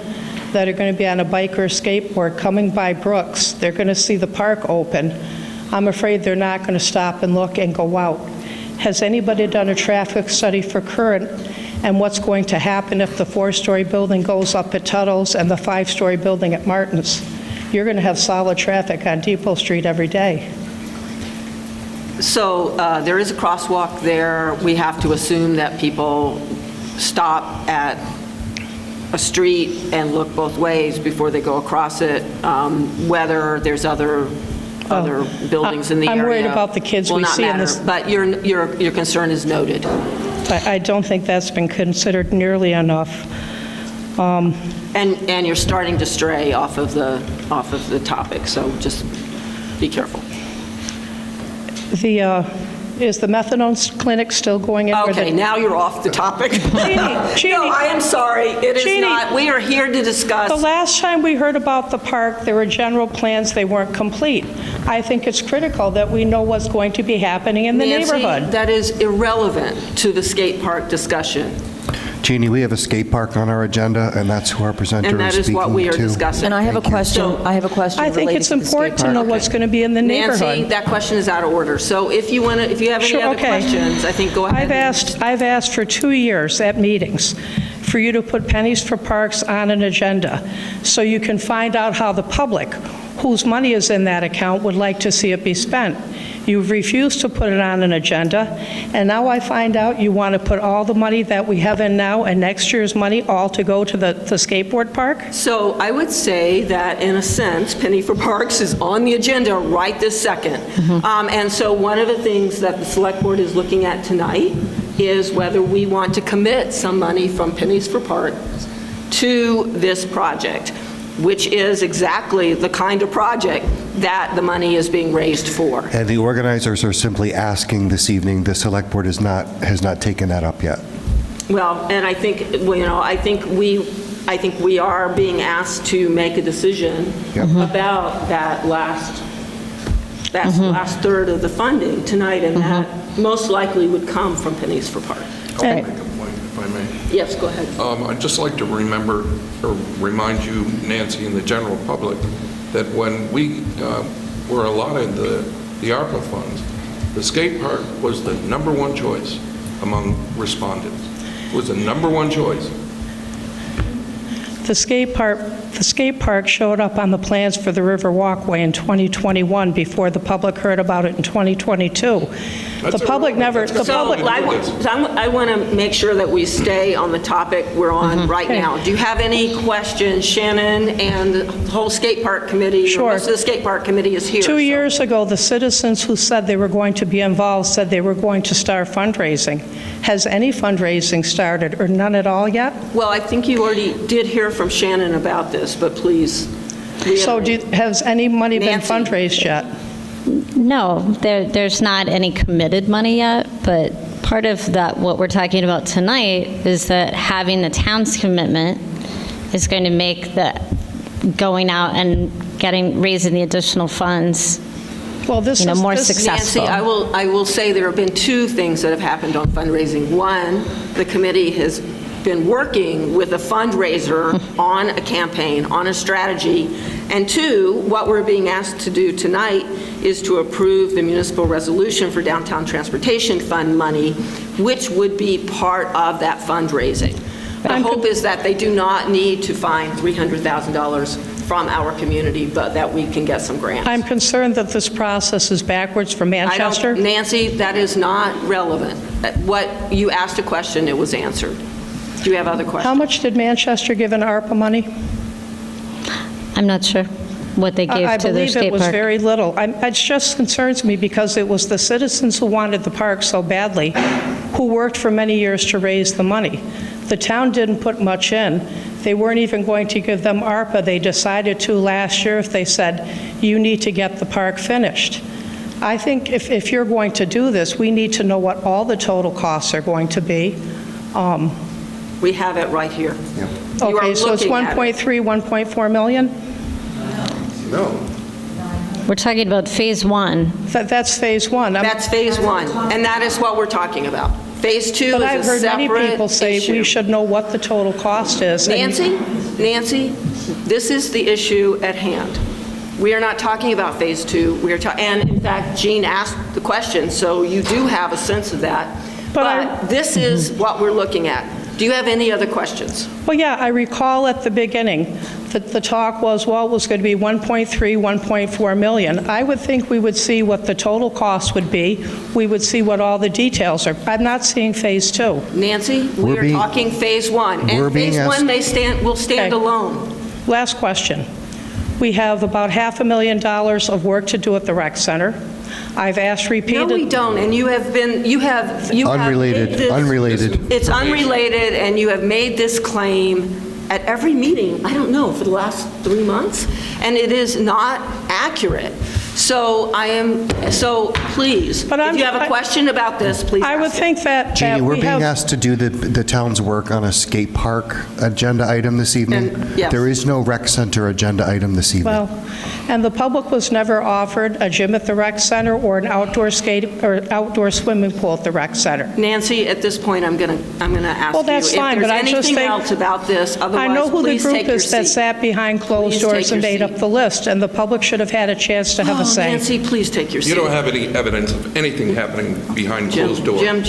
that are going to be on a bike or skateboard coming by Brooks. They're going to see the park open. I'm afraid they're not going to stop and look and go out. Has anybody done a traffic study for current and what's going to happen if the 4-story building goes up at Tuttle's and the 5-story building at Martin's? You're going to have solid traffic on Depot Street every day. So there is a crosswalk there. We have to assume that people stop at a street and look both ways before they go across it, whether there's other buildings in the area. I'm worried about the kids we see in this. But your concern is noted. I don't think that's been considered nearly enough. And you're starting to stray off of the topic, so just be careful. Is the methadone clinic still going in? Okay, now you're off the topic. Jeannie, no, I am sorry. It is Jeannie, not. We are here to discuss. The last time we heard about the park, there were general plans, they weren't complete. I think it's critical that we know what's going to be happening in the neighborhood. Nancy, that is irrelevant to the skate park discussion. Jeannie, we have a skate park on our agenda, and that's who our presenter is And that speaking is what we are to. discussing. And I have a question. I have a question I think related it's to the skate important to know park. what's going to be in the neighborhood. Nancy, that question is out of order. So if you have any Sure, other okay. questions, I think go ahead. I've asked for 2 years at meetings for you to put pennies for parks on an agenda so you can find out how the public, whose money is in that account, would like to see it be spent. You've refused to put it on an agenda, and now I find out you want to put all the money that we have in now and next year's money all to go to the skateboard park? So I would say that, in a sense, Penny for Parks is on the agenda right this second. And so one of the things that the Select Board is looking at tonight is whether we want to commit some money from Pennies for Parks to this project, which is exactly the kind of project that the money is being raised for. And the organizers are simply asking this evening, the Select Board has not taken that up yet. Well, and I think, I think we are being asked to make a decision about that last third of the funding tonight, and that most likely would come from Pennies for Park. I'll make a point, if I may. Yes, go ahead. I'd just like to remind you, Nancy, and the general public, that when we were allotted the ARPA funds, the skate park was the #1 choice among respondents. It was the #1 choice. The skate park showed up on the plans for the River Walkway in 2021 before the public heard about it in 2022. The public never, the public... I want to make sure that we stay on the topic we're on right now. Do you have any questions? Shannon and the whole skate park committee, Sure. most of the skate park committee is here. 2 years ago, the citizens who said they were going to be involved said they were going to start fundraising. Has any fundraising started, or none at all yet? Well, I think you already did hear from Shannon about this, but please. So has any money been Nancy. fundraised yet? No, there's not any committed money yet, but part of that, what we're talking about tonight, is that having the town's commitment is going to make the going out and raising the additional funds, well, this is more successful. Nancy, I will say there have been 2 things that have happened on fundraising. One, the committee has been working with a fundraiser on a campaign, on a strategy. And 2, what we're being asked to do tonight is to approve the municipal resolution for downtown transportation fund money, which would be part of that fundraising. The hope is that they do not need to find $300,000 from our community, but that we can get some grants. I'm concerned that this process is backwards for Manchester. Nancy, that is not relevant. What you asked a question, it was answered. Do you have other questions? How much did Manchester give in ARPA money? I'm not sure. what they gave I to their believe skate it was park? very little. It just concerns me because it was the citizens who wanted the park so badly, who worked for many years to raise the money. The town didn't put much in. They weren't even going to give them ARPA. They decided to last year if they said, you need to get the park finished. I think if you're going to do this, we need to know what all the total costs are going to be. We have it right here. You are Okay, so it's looking at it. 1.3, 1.4 million? No. We're talking about phase one. That's phase one. That's phase one, and that is what we're talking about. Phase two But is I've a heard many separate people say issue. we should know what the total cost is. and- Nancy, this is the issue at hand. We are not talking about phase two. We are and in fact, Jean asked the question, so you do have a sense of that. But this is what we're looking at. Do you have any other questions? Well, yeah, I recall at the beginning that the talk was, well, it was going to be 1.3, 1.4 million. I would think we would see what the total cost would be. We would see what all the details are. I'm not seeing phase two. Nancy, we are talking phase one. we're And being phase one will stand Okay. alone. Last question. We have about $500,000 of work to do at the rec center. I've asked No, repeatedly. we don't, and you have Unrelated, made this- unrelated. It's unrelated, and you have made this claim at every meeting, I don't know, for the last 3 months, and it is not accurate. So please, if you have a question about this, please I would ask it. think that Jeannie, we're we being have... asked to do the town's work on a skate park agenda item this evening. And- yes. There is no rec center agenda item this evening. Well, and the public was never offered a gym at the rec center or an outdoor skate or outdoor swimming pool at the rec center. Nancy, at this point, I'm going to ask Well, you that's fine, but I if just there's anything think... else about this. I Otherwise, know who the please take group your is that seat. sat behind closed Please take doors and your made seat. up the list, and the public should have had a chance to have a say. Nancy, please take your seat. You don't have any evidence of anything happening behind closed doors. Jim,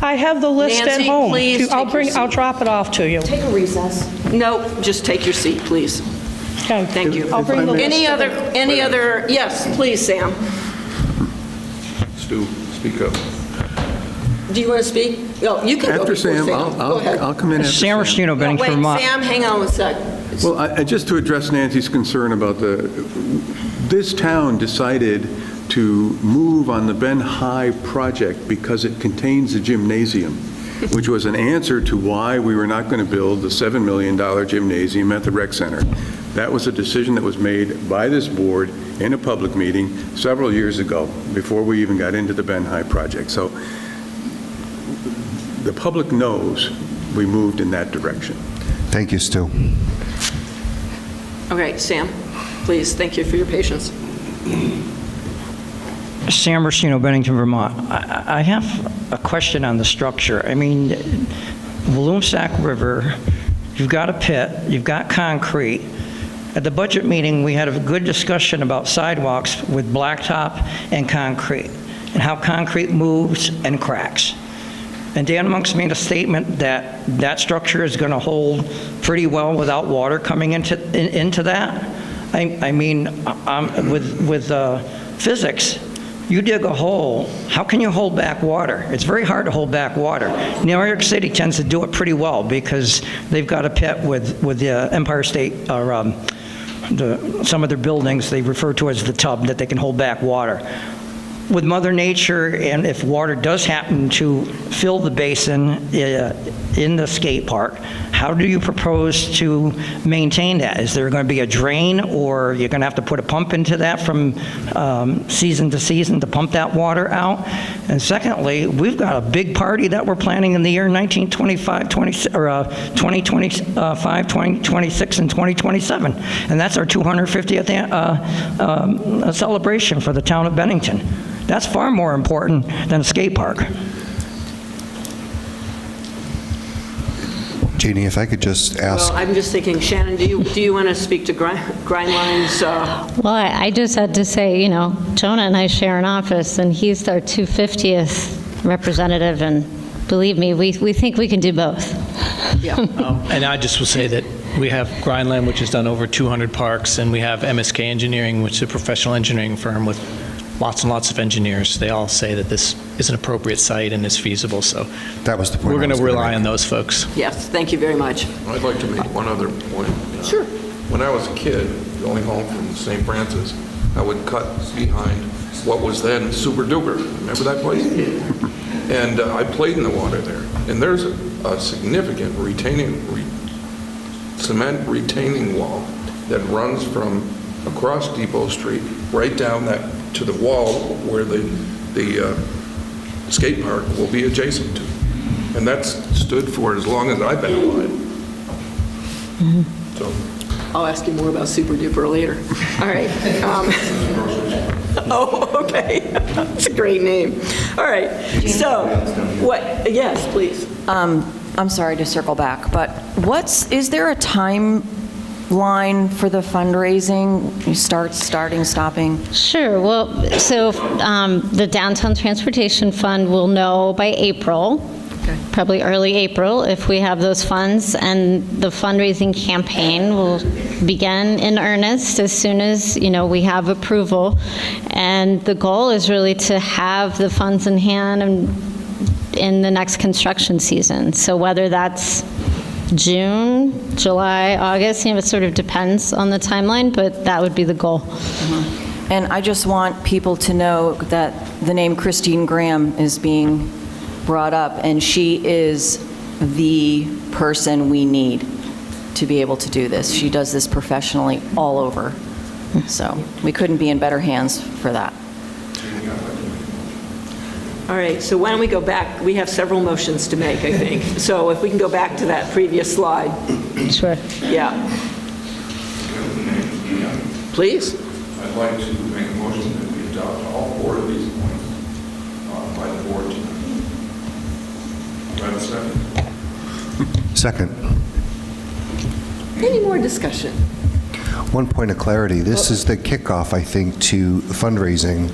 I have the list at Nancy, home. please I'll take your seat. I'll drop it off to you. Take a recess. No, just take your seat, please. Okay. Thank you. I'll bring the list. Any other, yes, please, Sam. Stu, speak up. Do you want to speak? No, you can go After before Sam, Go ahead. I'll come in after Sam Rustino, No, Bennington, wait, Vermont. Sam, hang on a sec. Well, just to address Nancy's concern about this town decided to move on the Ben High project because it contains a gymnasium, which was an answer to why we were not going to build the $7 million gymnasium at the rec center. That was a decision that was made by this board in a public meeting several years ago, before we even got into the Ben High project. So the public knows we moved in that direction. Thank you, Stu. Okay, Sam, please, thank you for your patience. Sam Rustino, Bennington, Vermont. I have a question on the structure. I mean, Walloomsac River, you've got a pit, you've got concrete. At the budget meeting, we had a good discussion about sidewalks with blacktop and concrete, and how concrete moves and cracks. And Dan Monk's made a statement that that structure is going to hold pretty well without water coming into that. I mean, with physics, you dig a hole, how can you hold back water? It's very hard to hold back water. New York City tends to do it pretty well because they've got a pit with the Empire State, or some of their buildings, they refer to as the tub, that they can hold back water. With Mother Nature, and if water does happen to fill the basin in the skate park, how do you propose to maintain that? Is there going to be a drain, or you're going to have to put a pump into that from season to season to pump that water out? And secondly, we've got a big party that we're planning in the year 2025, 2026, and 2027, and that's our 250th celebration for the town of Bennington. That's far more important than a skate park. Jeannie, if I could just ask... Well, I'm just thinking, Shannon, do you want to speak to Grindline's? Well, I just had to say, you know, Jonah and I share an office, and he's our 250th representative, and believe me, we think we can do both. Yeah. And I just will say that we have Grindland, which has done over 200 parks, and we have MSK Engineering, which is a professional engineering firm with lots and lots of engineers. They all say that this is an appropriate site and is feasible, so that was the point we're going I was to gonna rely make. on those folks. Yes, thank you very much. I'd like to make one other point. Sure. when I was a kid, going home from St. Francis, I would cut behind what was then Super Duper. Remember that place? And I played in the water there. And there's a significant cement retaining wall that runs from across Depot Street right down that to the wall where the skate park will be adjacent to. And that's stood for as long as I've been alive. So. I'll ask you more about Super Duper later. All right. Oh, okay. That's a great name. All right. So, what? Yes, please. I'm sorry to circle back, but is there a timeline for the fundraising? You starting, stopping? Sure. Well, so the Downtown Transportation Fund will know by April, probably early April, if we have those funds, and the fundraising campaign will begin in earnest as soon as, we have approval. And the goal is really to have the funds in hand in the next construction season. So whether that's June, July, August, it sort of depends on the timeline, but that would be the goal. Mm-hmm. And I just want people to know that the name Christine Graham is being brought up, and she is the person we need to be able to do this. She does this professionally all over. So we couldn't be in better hands for that. All right, so why don't we go back? We have several motions to make, I think. So if we can go back to that previous slide. Sure. Yeah. Please. I'd like to make a motion that we adopt all 4 of these points by the board tonight. Do I have a second? Second. Any more discussion? One point of clarity, this is the kickoff, I think, to fundraising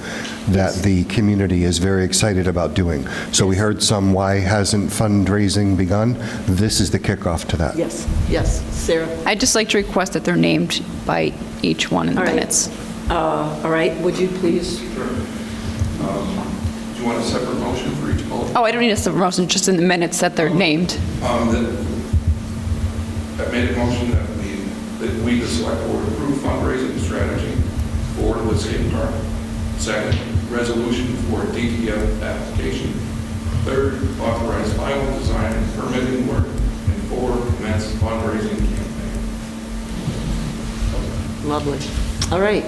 that the community is very excited about doing. So we heard why hasn't fundraising begun? This is the kickoff to that. Yes, yes. Sarah? I'd just like to request that they're named by each one in the minutes. All right, would you please? Sure. Do you want a separate motion for each bullet? Oh, I don't need a separate motion, just in the minutes that they're named. I made a motion that we, the select board, approve fundraising strategy for the skate park. Second, resolution for DTF application. Third, authorize final design and permitting work. And 4, commence fundraising campaign. Lovely. All right.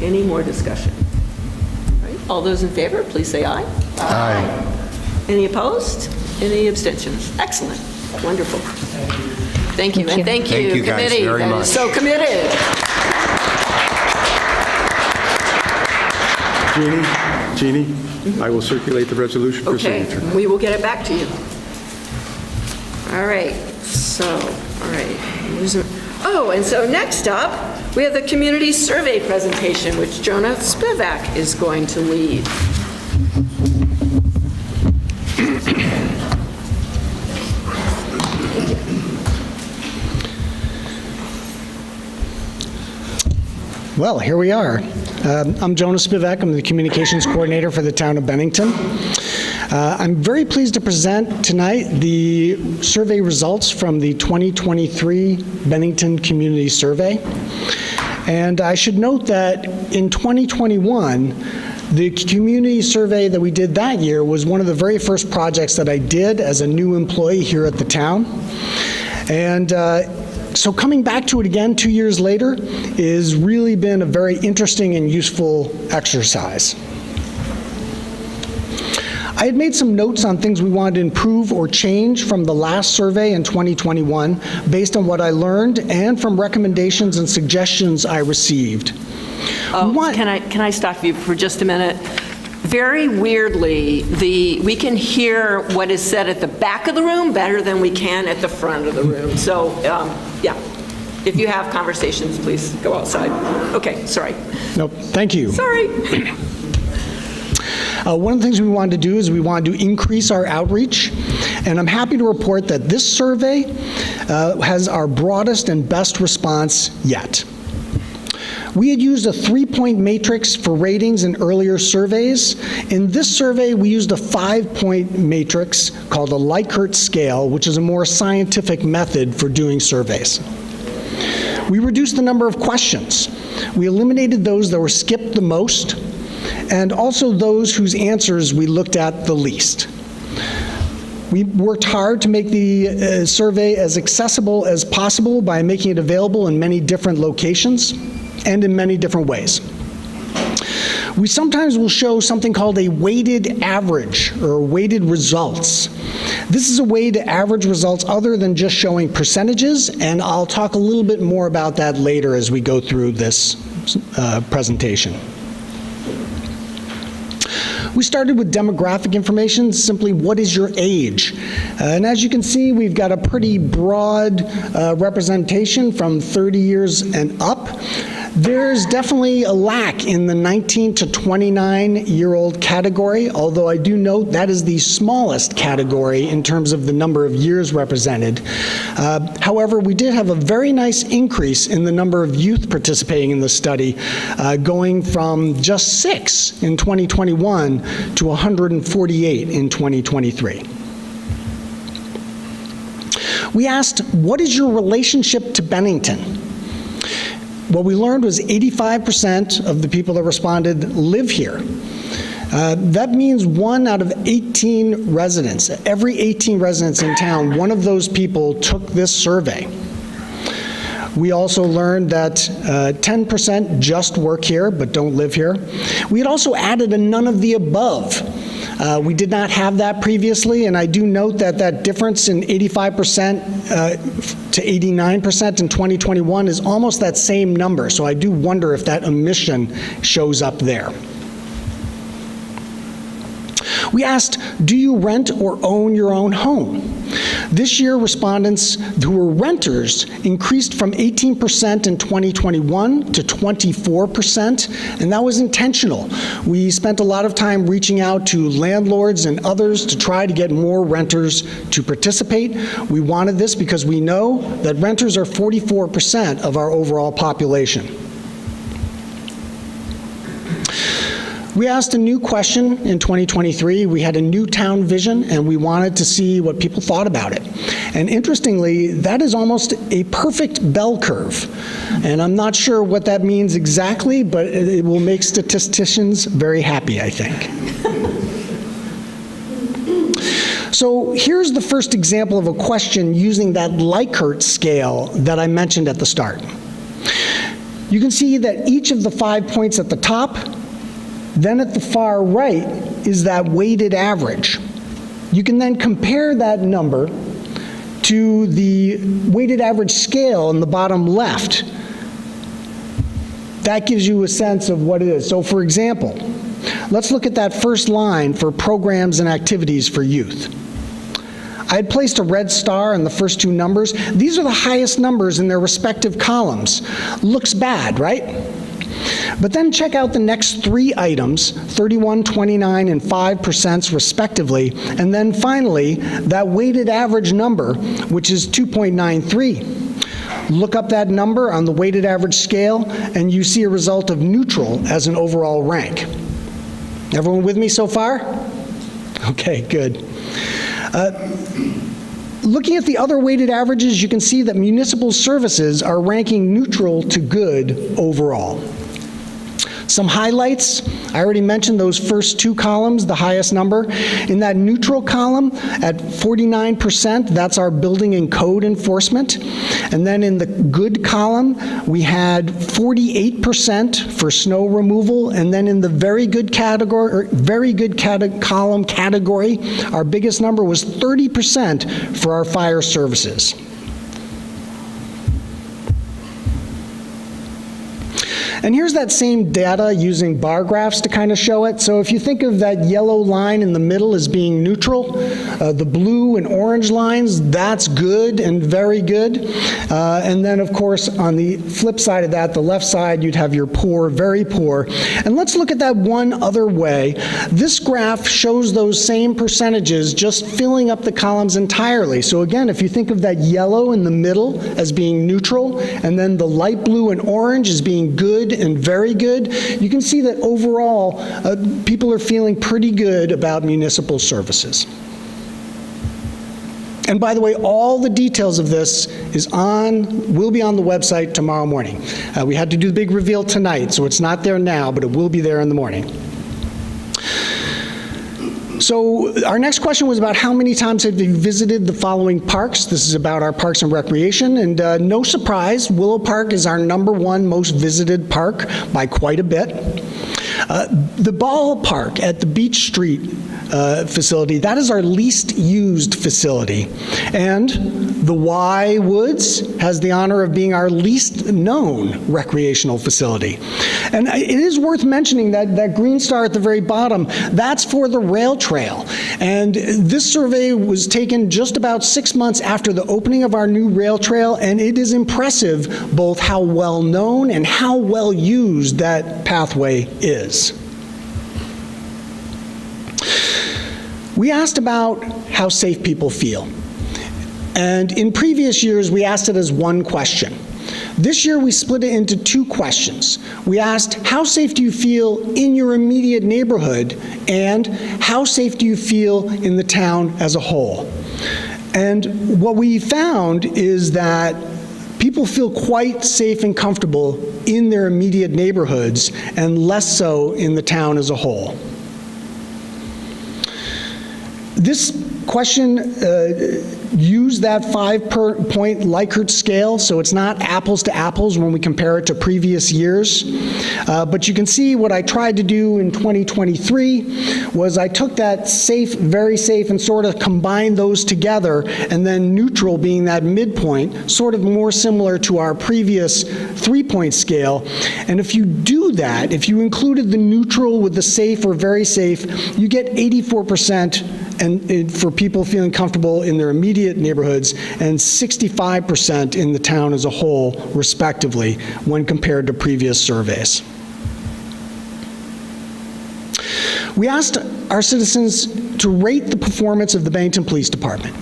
Any more discussion? All right. All those in favor, please say aye. Aye. Any opposed? Any abstentions? Excellent. Wonderful. Thank you. And thank you, guys, committee. very That much. is so committed. Jeannie, I will circulate the resolution for Okay, signature. we will get it back to you. All right, so, all right. Oh, and so next up, we have the community survey presentation, which Jonah Spivak is going to lead. Well, here we are. I'm Jonah Spivak. I'm the communications coordinator for the town of Bennington. I'm very pleased to present tonight the survey results from the 2023 Bennington Community Survey. And I should note that in 2021, the community survey that we did that year was one of the very first projects that I did as a new employee here at the town. And so coming back to it again 2 years later has really been a very interesting and useful exercise. I had made some notes on things we wanted to improve or change from the last survey in 2021 based on what I learned and from recommendations and suggestions I received. Can I stop you for just a minute? Very weirdly, we can hear what is said at the back of the room better than we can at the front of the room. So, yeah, if you have conversations, please go outside. Okay, sorry. Nope, thank you. Sorry. One of the things we wanted to do is we wanted to increase our outreach, and I'm happy to report that this survey has our broadest and best response yet. We had used a 3-point matrix for ratings in earlier surveys. In this survey, we used a 5-point matrix called a Likert scale, which is a more scientific method for doing surveys. We reduced the number of questions. We eliminated those that were skipped the most, and also those whose answers we looked at the least. We worked hard to make the survey as accessible as possible by making it available in many different locations and in many different ways. We sometimes will show something called a weighted average or weighted results. This is a way to average results other than just showing percentages, and I'll talk a little bit more about that later as we go through this presentation. We started with demographic information, simply what is your age? And as you can see, we've got a pretty broad representation from 30 years and up. There's definitely a lack in the 19 to 29-year-old category, although I do note that is the smallest category in terms of the number of years represented. However, we did have a very nice increase in the number of youth participating in the study, going from just 6 in 2021 to 148 in 2023. We asked, what is your relationship to Bennington? What we learned was 85% of the people that responded live here. That means 1 out of 18 residents, every 18 residents in town, one of those people took this survey. We also learned that 10% just work here but don't live here. We had also added a none of the above. We did not have that previously, and I do note that that difference in 85% to 89% in 2021 is almost that same number, so I do wonder if that omission shows up there. We asked, do you rent or own your own home? This year, respondents who were renters increased from 18% in 2021 to 24%, and that was intentional. We spent a lot of time reaching out to landlords and others to try to get more renters to participate. We wanted this because we know that renters are 44% of our overall population. We asked a new question in 2023. We had a new town vision, and we wanted to see what people thought about it. And interestingly, that is almost a perfect bell curve. And I'm not sure what that means exactly, but it will make statisticians very happy, I think. So here's the first example of a question using that Likert scale that I mentioned at the start. You can see that each of the 5 points at the top, then at the far right is that weighted average. You can then compare that number to the weighted average scale in the bottom left. That gives you a sense of what it is. So for example, let's look at that first line for programs and activities for youth. I had placed a red star on the first 2 numbers. These are the highest numbers in their respective columns. Looks bad, right? But then check out the next 3 items, 31, 29, and 5% respectively, and then finally, that weighted average number, which is 2.93. Look up that number on the weighted average scale, and you see a result of neutral as an overall rank. Everyone with me so far? Okay, good. Looking at the other weighted averages, you can see that municipal services are ranking neutral to good overall. Some highlights, I already mentioned those first 2 columns, the highest number. In that neutral column at 49%, that's our building and code enforcement. And then in the good column, we had 48% for snow removal. And then in the very good category, column category, our biggest number was 30% for our fire services. And here's that same data using bar graphs to kind of show it. So if you think of that yellow line in the middle as being neutral, the blue and orange lines, that's good and very good. And then, of course, on the flip side of that, the left side, you'd have your poor, very poor. And let's look at that one other way. This graph shows those same percentages just filling up the columns entirely. So again, if you think of that yellow in the middle as being neutral, and then the light blue and orange as being good and very good, you can see that overall people are feeling pretty good about municipal services. And by the way, all the details of this will be on the website tomorrow morning. We had to do the big reveal tonight, so it's not there now, but it will be there in the morning. So our next question was about how many times have you visited the following parks. This is about our parks and recreation, and no surprise, Willow Park is our #1 most visited park by quite a bit. The ballpark at the Beach Street facility, that is our least used facility. And the Y Woods has the honor of being our least known recreational facility. And it is worth mentioning that green star at the very bottom, that's for the rail trail. And this survey was taken just about 6 months after the opening of our new rail trail, and it is impressive both how well known and how well used that pathway is. We asked about how safe people feel. And in previous years, we asked it as one question. This year, we split it into 2 questions. We asked, how safe do you feel in your immediate neighborhood? And how safe do you feel in the town as a whole? And what we found is that people feel quite safe and comfortable in their immediate neighborhoods and less so in the town as a whole. This question used that 5-point Likert scale, so it's not apples to apples when we compare it to previous years. But you can see what I tried to do in 2023 was I took that safe, very safe, and sort of combined those together, and then neutral being that midpoint, sort of more similar to our previous 3-point scale. And if you do that, if you included the neutral with the safe or very safe, you get 84% and for people feeling comfortable in their immediate neighborhoods, and 65% in the town as a whole, respectively, when compared to previous surveys. We asked our citizens to rate the performance of the Bennington Police Department.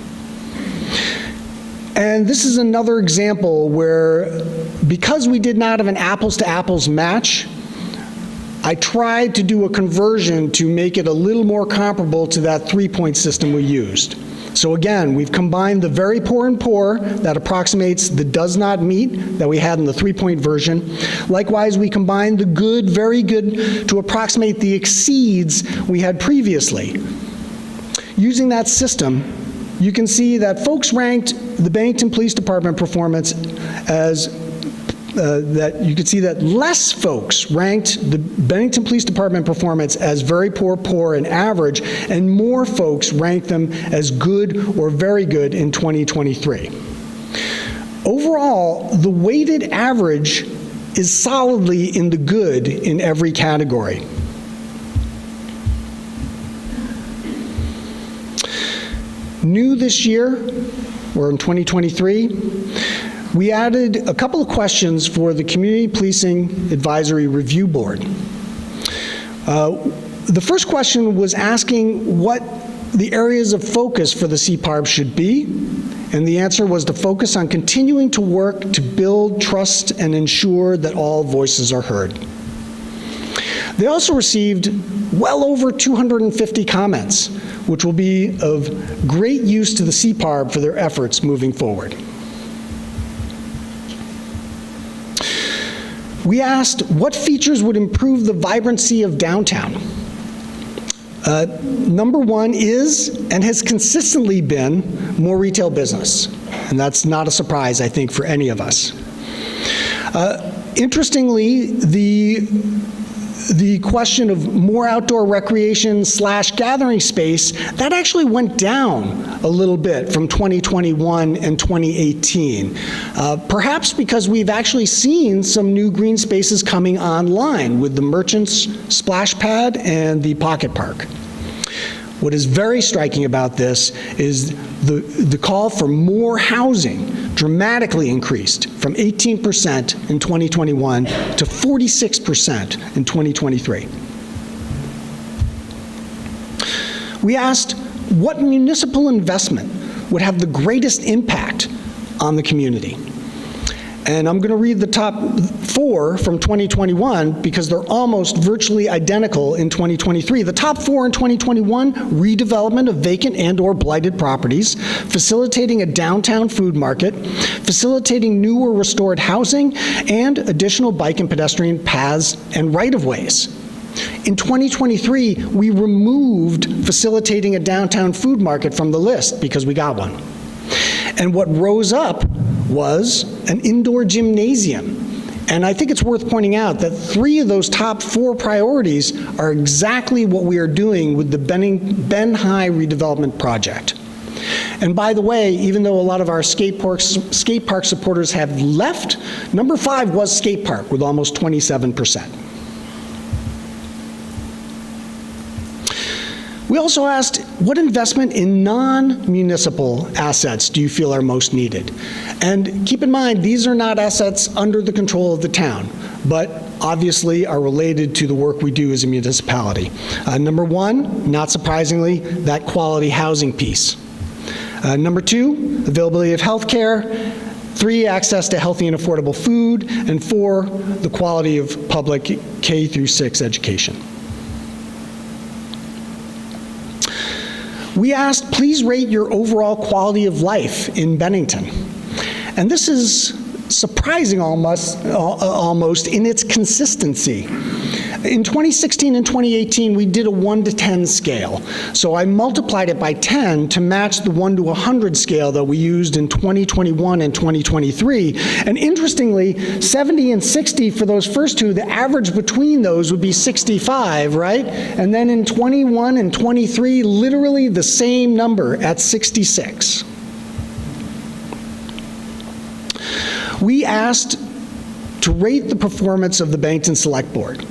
And this is another example where, because we did not have an apples-to-apples match, I tried to do a conversion to make it a little more comparable to that 3-point system we used. So again, we've combined the very poor and poor, that approximates the does not meet that we had in the 3-point version. Likewise, we combined the good, very good, to approximate the exceeds we had previously. Using that system, you can see that folks ranked the Bennington Police Department performance as you can see that less folks ranked the Bennington Police Department performance as very poor, poor, and average, and more folks ranked them as good or very good in 2023. Overall, the weighted average is solidly in the good in every category. New this year, or in 2023, we added a couple of questions for the Community Policing Advisory Review Board. The first question was asking what the areas of focus for the CPARB should be, and the answer was to focus on continuing to work to build trust and ensure that all voices are heard. They also received well over 250 comments, which will be of great use to the CPARB for their efforts moving forward. We asked what features would improve the vibrancy of downtown. Number 1 is, and has consistently been, more retail business. And that's not a surprise, I think, for any of us. Interestingly, the question of more outdoor recreation / gathering space, that actually went down a little bit from 2021 and 2018. Perhaps because we've actually seen some new green spaces coming online with the Merchants Splash Pad and the Pocket Park. What is very striking about this is the call for more housing dramatically increased from 18% in 2021 to 46% in 2023. We asked what municipal investment would have the greatest impact on the community. And I'm going to read the top 4 from 2021 because they're almost virtually identical in 2023. The top 4 in 2021, redevelopment of vacant and/or blighted properties, facilitating a downtown food market, facilitating new or restored housing, and additional bike and pedestrian paths and right-of-ways. In 2023, we removed facilitating a downtown food market from the list because we got one. And what rose up was an indoor gymnasium. And I think it's worth pointing out that 3 of those top 4 priorities are exactly what we are doing with the Ben High redevelopment project. And by the way, even though a lot of our skate park supporters have left, number 5 was skate park with almost 27%. We also asked, what investment in non-municipal assets do you feel are most needed? And keep in mind, these are not assets under the control of the town, but obviously are related to the work we do as a municipality. Number 1, not surprisingly, that quality housing piece. Number 2, availability of health care. 3, access to healthy and affordable food. And 4, the quality of public K through 6 education. We asked, please rate your overall quality of life in Bennington. And this is surprising almost in its consistency. In 2016 and 2018, we did a 1 to 10 scale. So I multiplied it by 10 to match the 1 to 100 scale that we used in 2021 and 2023. And interestingly, 70 and 60 for those first 2, the average between those would be 65, right? And then in 21 and 23, literally the same number at 66. We asked to rate the performance of the Bennington Select Board.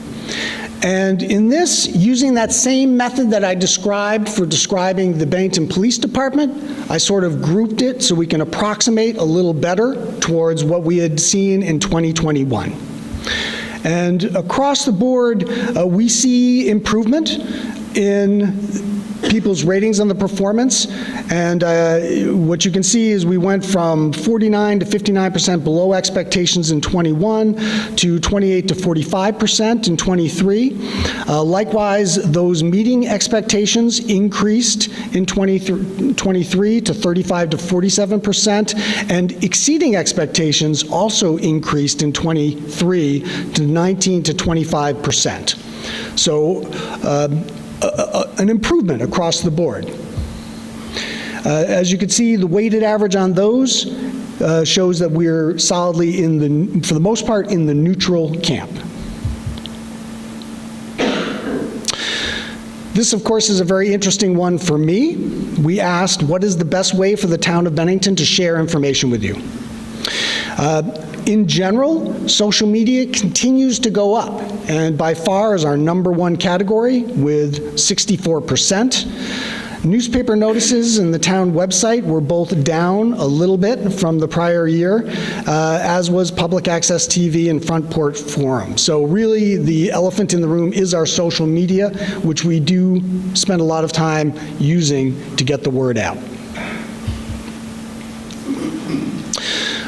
And in this, using that same method that I described for describing the Bennington Police Department, I sort of grouped it so we can approximate a little better towards what we had seen in 2021. And across the board, we see improvement in people's ratings on the performance. And what you can see is we went from 49 to 59% below expectations in 21 to 28 to 45% in 23. Likewise, those meeting expectations increased in 23 to 35 to 47%, and exceeding expectations also increased in 23 to 19 to 25%. So an improvement across the board. As you can see, the weighted average on those shows that we're solidly for the most part, in the neutral camp. This, of course, is a very interesting one for me. We asked, what is the best way for the town of Bennington to share information with you? In general, social media continues to go up, and by far is our number 1 category with 64%. Newspaper notices and the town website were both down a little bit from the prior year, as was public access TV and front porch forum. So really, the elephant in the room is our social media, which we do spend a lot of time using to get the word out.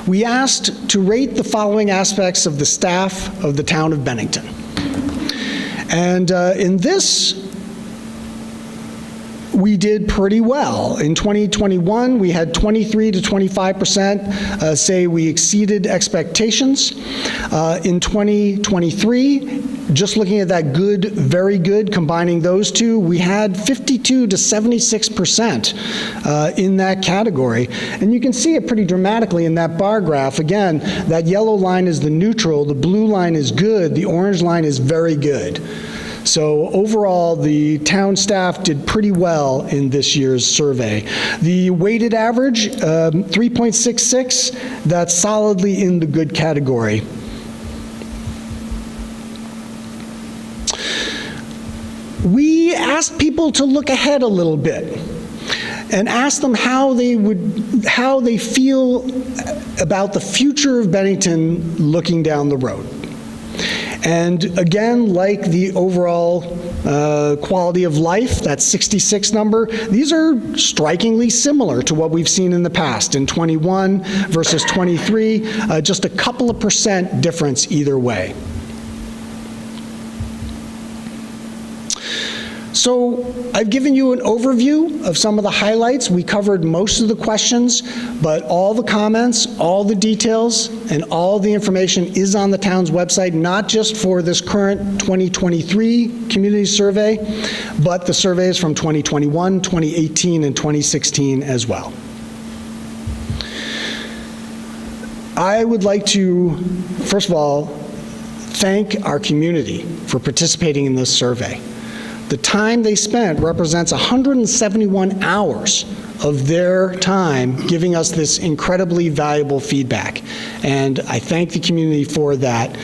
We asked to rate the following aspects of the staff of the town of Bennington. And in this, we did pretty well. In 2021, we had 23 to 25% say we exceeded expectations. In 2023, just looking at that good, very good, combining those two, we had 52 to 76% in that category. And you can see it pretty dramatically in that bar graph. Again, that yellow line is the neutral, the blue line is good, the orange line is very good. So overall, the town staff did pretty well in this year's survey. The weighted average, 3.66, that's solidly in the good category. We asked people to look ahead a little bit and ask them how they feel about the future of Bennington looking down the road. And again, like the overall quality of life, that 66 number, these are strikingly similar to what we've seen in the past. In 21 versus 23, just a couple of % difference either way. So I've given you an overview of some of the highlights. We covered most of the questions, but all the comments, all the details, and all the information is on the town's website, not just for this current 2023 community survey, but the surveys from 2021, 2018, and 2016 as well. I would like to, first of all, thank our community for participating in this survey. The time they spent represents 171 hours of their time giving us this incredibly valuable feedback. And I thank the community for that.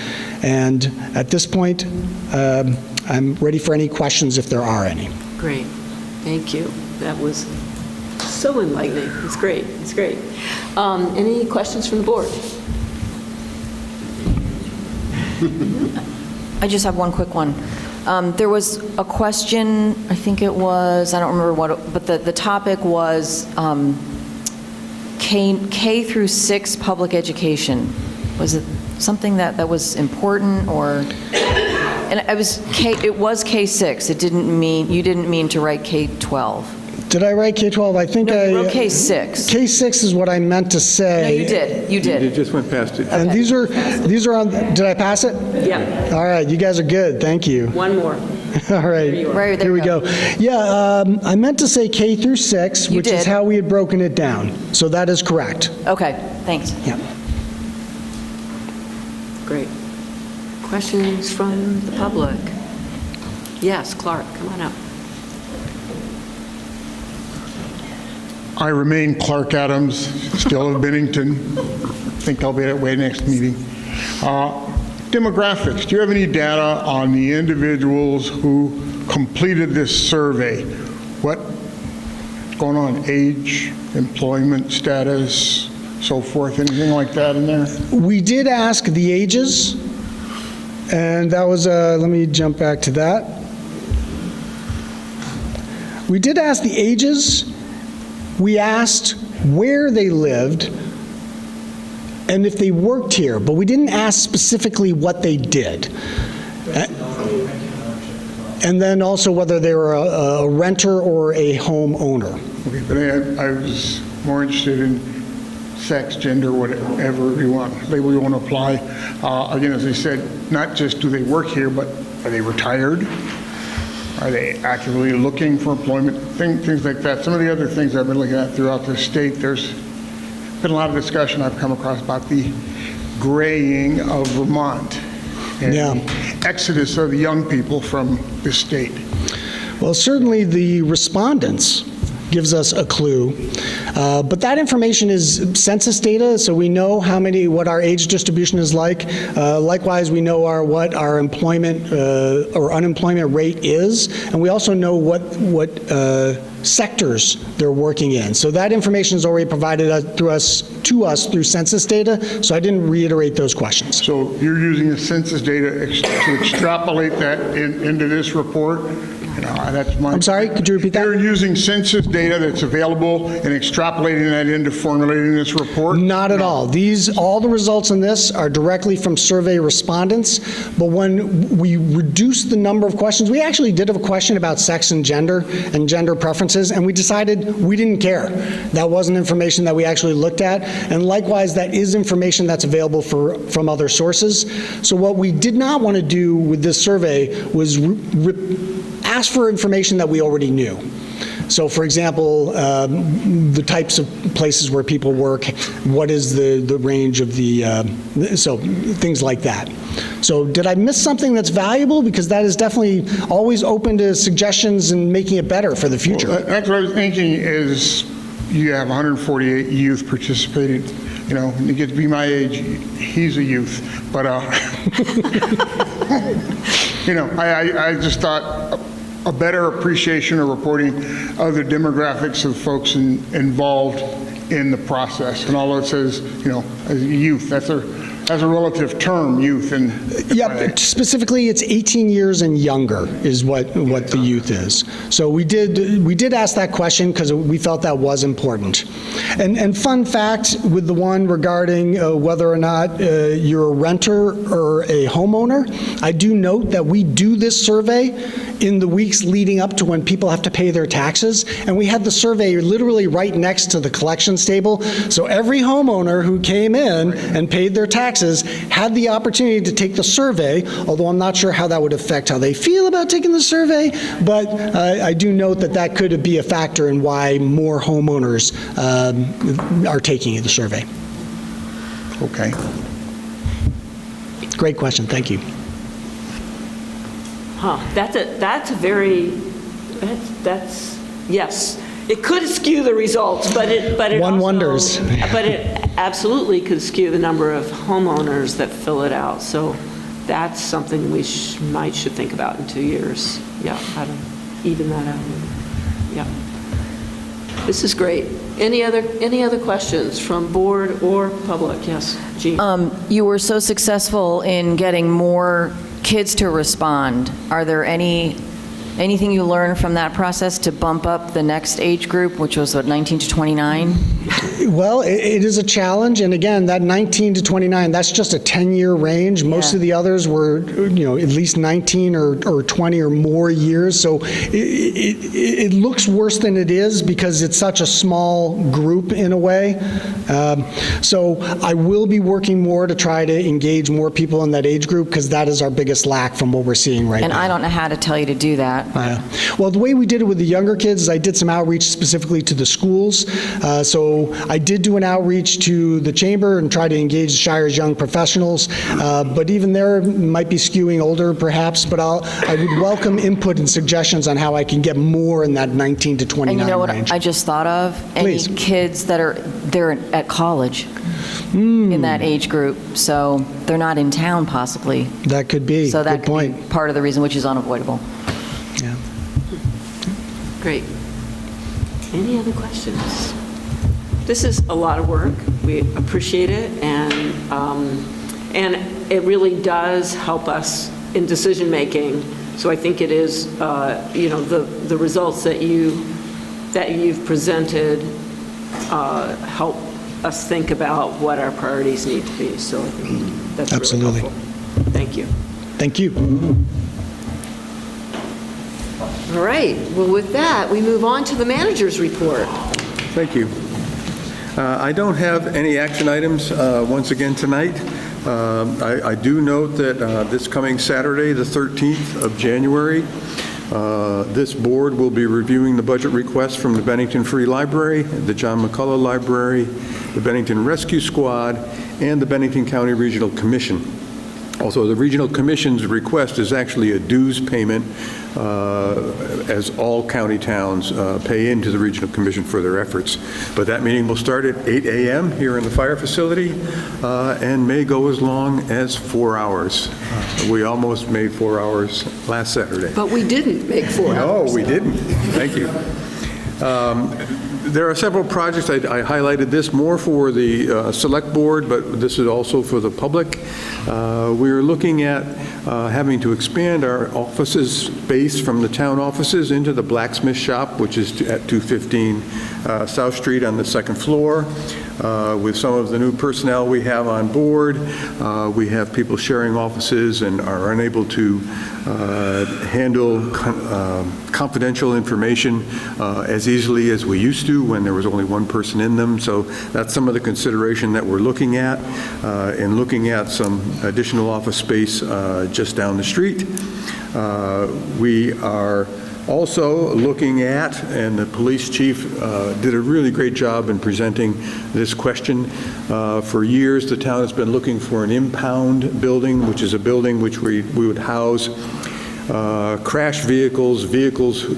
And at this point, I'm ready for any questions if there are any. Great. Thank you. That was so enlightening. It's great. It's great. Any questions from the board? I just have one quick one. There was a question, I think it was, I don't remember what, but the topic was K through 6 public education. Was it something that was important, or? And it was K6. It didn't mean, you didn't mean to write K12. Did I write K-12? I think No, you wrote K6. K6 is what I meant to say. No, you did. You did. You just went past it. And these are on, did I pass it? Yeah. All right, you guys are good, thank you. One more. All right, Right, there here we you go. go. Yeah, I meant to say K through 6, You which is did. how we had broken it down. So that is correct. Okay, thanks. Yeah. Great. Questions from the public? Yes, Clark, come on up. I remain Clark Adams, still of Bennington. Think I'll be that way next meeting. Demographics, do you have any data on the individuals who completed this survey? What's going on, age, employment status, so forth, anything like that in there? We did ask the ages, and that was, let me jump back to that. We did ask the ages. We asked where they lived and if they worked here, but we didn't ask specifically what they did. And then also whether they were a renter or a homeowner. Okay, but I was more interested in sex, gender, whatever you want, label you want to apply. Again, as I said, not just do they work here, but are they retired? Are they actively looking for employment? Things like that. Some of the other things I've been looking at throughout the state, there's been a lot of discussion I've come across about the graying of Vermont and the exodus of the young people from the state. Well, certainly the respondents gives us a clue, but that information is census data, so we know what our age distribution is like. Likewise, we know what our employment or unemployment rate is, and we also know what sectors they're working in. So that information is already provided to us through census data, so I didn't reiterate those questions. So you're using the census data to extrapolate that into this report? I'm sorry, could you repeat that? You're using census data that's available and extrapolating that into formulating this report? Not at all. All the results in this are directly from survey respondents, but when we reduced the number of questions, we actually did have a question about sex and gender preferences, and we decided we didn't care. That wasn't information that we actually looked at, and likewise, that is information that's available from other sources. So what we did not want to do with this survey was ask for information that we already knew. So for example, the types of places where people work, what is the range of so things like that. So did I miss something that's valuable? Because that is definitely always open to suggestions and making it better for the future. Well, that's what I was thinking is you have 148 youth participating. You know, when you get to be my age, he's a youth. But, you know, I just thought a better appreciation or reporting of the demographics of folks involved in the process. And although it says, you know, as a youth, that's as a relative term, youth and... Yeah, specifically, it's 18 years and younger is what the youth is. So we did ask that question because we felt that was important. And fun fact with the one regarding whether or not you're a renter or a homeowner, I do note that we do this survey in the weeks leading up to when people have to pay their taxes, and we had the survey literally right next to the collections table. So every homeowner who came in and paid their taxes had the opportunity to take the survey, although I'm not sure how that would affect how they feel about taking the survey, but I do note that that could be a factor in why more homeowners are taking the survey. Okay. Great question, thank you. Huh, that's yes. It could skew the results, but it One also, wonders. But it absolutely could skew the number of homeowners that fill it out. So that's something we should think about in 2 years. Yeah, how to even that out. Yeah. This is great. Any other questions from board or public? Yes, Jean. You were so successful in getting more kids to respond. Are there anything you learned from that process to bump up the next age group, which was, what, 19 to 29? Well, it is a challenge, and again, that 19 to 29, that's just a 10-year range. Most of the others were, at least 19 or 20 or more years, so it looks worse than it is because it's such a small group in a way. So I will be working more to try to engage more people in that age group because that is our biggest lack from what we're seeing right now. And I don't know how to tell you to do that. Well, the way we did it with the younger kids is I did some outreach specifically to the schools. So I did do an outreach to the chamber and try to engage the Shire's young professionals. But even there might be skewing older perhaps, but I would welcome input and suggestions on how I can get more in that 19 to 29 And you know what range. I just thought of? Please. Any kids they're at college in that age group, so they're not in town possibly. That could be. So that Good could point. be part of the reason, which is unavoidable. Yeah. Great. Any other questions? This is a lot of work. We appreciate it, and it really does help us in decision making. So I think it is, the results that you've presented help us think about what our priorities need to be. So I think that's Absolutely. really helpful. Thank you. Thank you. All right. Well, with that, we move on to the manager's report. Thank you. I don't have any action items once again tonight. I do note that this coming Saturday, the 13th of January, this board will be reviewing the budget requests from the Bennington Free Library, the John McCullough Library, the Bennington Rescue Squad, and the Bennington County Regional Commission. Also, the Regional Commission's request is actually a dues payment, as all county towns pay into the Regional Commission for their efforts. But that meeting will start at 8 a.m. here in the fire facility and may go as long as 4 hours. We almost made 4 hours last Saturday. But we didn't make 4 hours. No, we didn't. Thank you. There are several projects. I highlighted this more for the select board, but this is also for the public. We're looking at having to expand our offices space from the town offices into the blacksmith shop, which is at 215 South Street on the second floor. With some of the new personnel we have on board, we have people sharing offices and are unable to handle confidential information as easily as we used to when there was only one person in them. So that's some of the consideration that we're looking at, and looking at some additional office space just down the street. We are also looking at, and the police chief did a really great job in presenting this question. For years, the town has been looking for an impound building, which is a building which we would house crashed vehicles,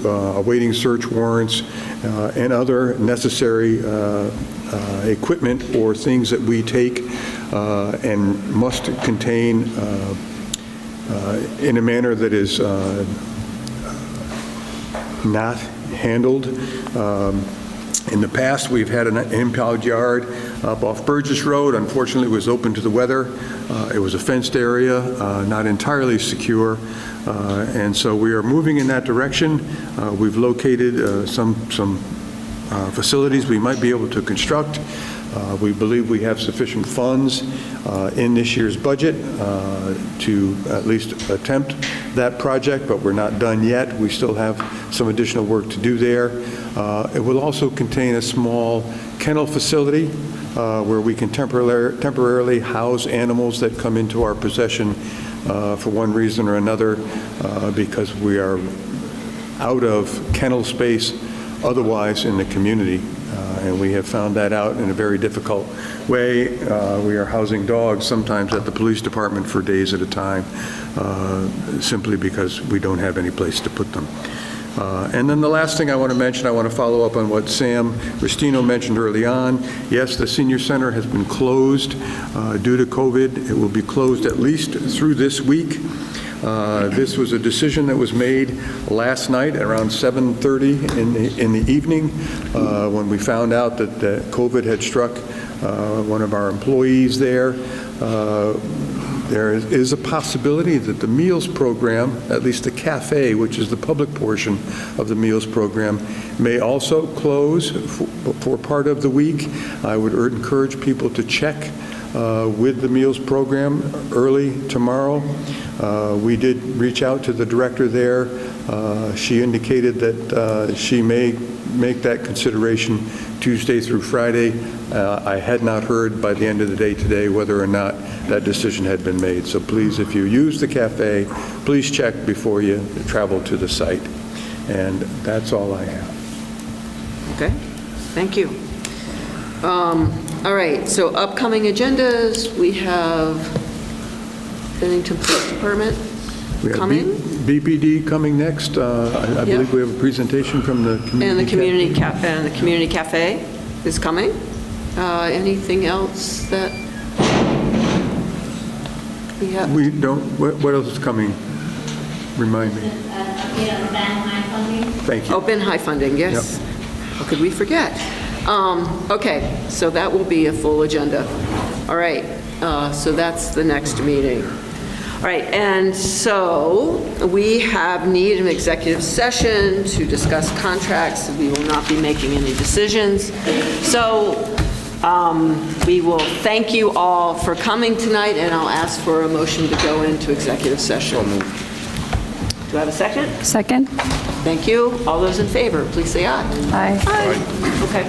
awaiting search warrants, and other necessary equipment or things that we take and must contain in a manner that is not handled In the past, we've had an impound yard up off Burgess Road. Unfortunately, it was open to the weather. It was a fenced area, not entirely secure, and so we are moving in that direction. We've located some facilities we might be able to construct. We believe we have sufficient funds in this year's budget to at least attempt that project, but we're not done yet. We still have some additional work to do there. It will also contain a small kennel facility where we can temporarily house animals that come into our possession for one reason or another because we are out of kennel space otherwise in the community. And we have found that out in a very difficult way. We are housing dogs sometimes at the police department for days at a time, simply because we don't have any place to put them. And then the last thing I want to mention, I want to follow up on what Sam Restino mentioned early on. Yes, the senior center has been closed due to COVID. It will be closed at least through this week. This was a decision that was made last night around 7:30 in the evening when we found out that COVID had struck one of our employees there. There is a possibility that the meals program, at least the cafe, which is the public portion of the meals program, may also close for part of the week. I would encourage people to check with the meals program early tomorrow. We did reach out to the director there. She indicated that she may make that consideration Tuesday through Friday. I had not heard by the end of the day today whether or not that decision had been made. So please, if you use the cafe, please check before you travel to the site. And that's all I have. Okay, thank you. All right, so upcoming agendas, we have Bennington Police Department We have coming. BPD coming next. I believe we have a presentation from the community. And the community cafe is coming. Anything else that we have? We don't, what else is coming? Remind me. Thank you. Oh, Ben High funding, yes. How could we forget? Okay, so that will be a full agenda. All right, so that's the next meeting. All right, and so we have need an executive session to discuss contracts. We will not be making any decisions. So we will thank you all for coming tonight, and I'll ask for a motion to go into executive session. Do I have a second? Second. Thank you. All those in favor, please say aye. Aye. Aye. Okay.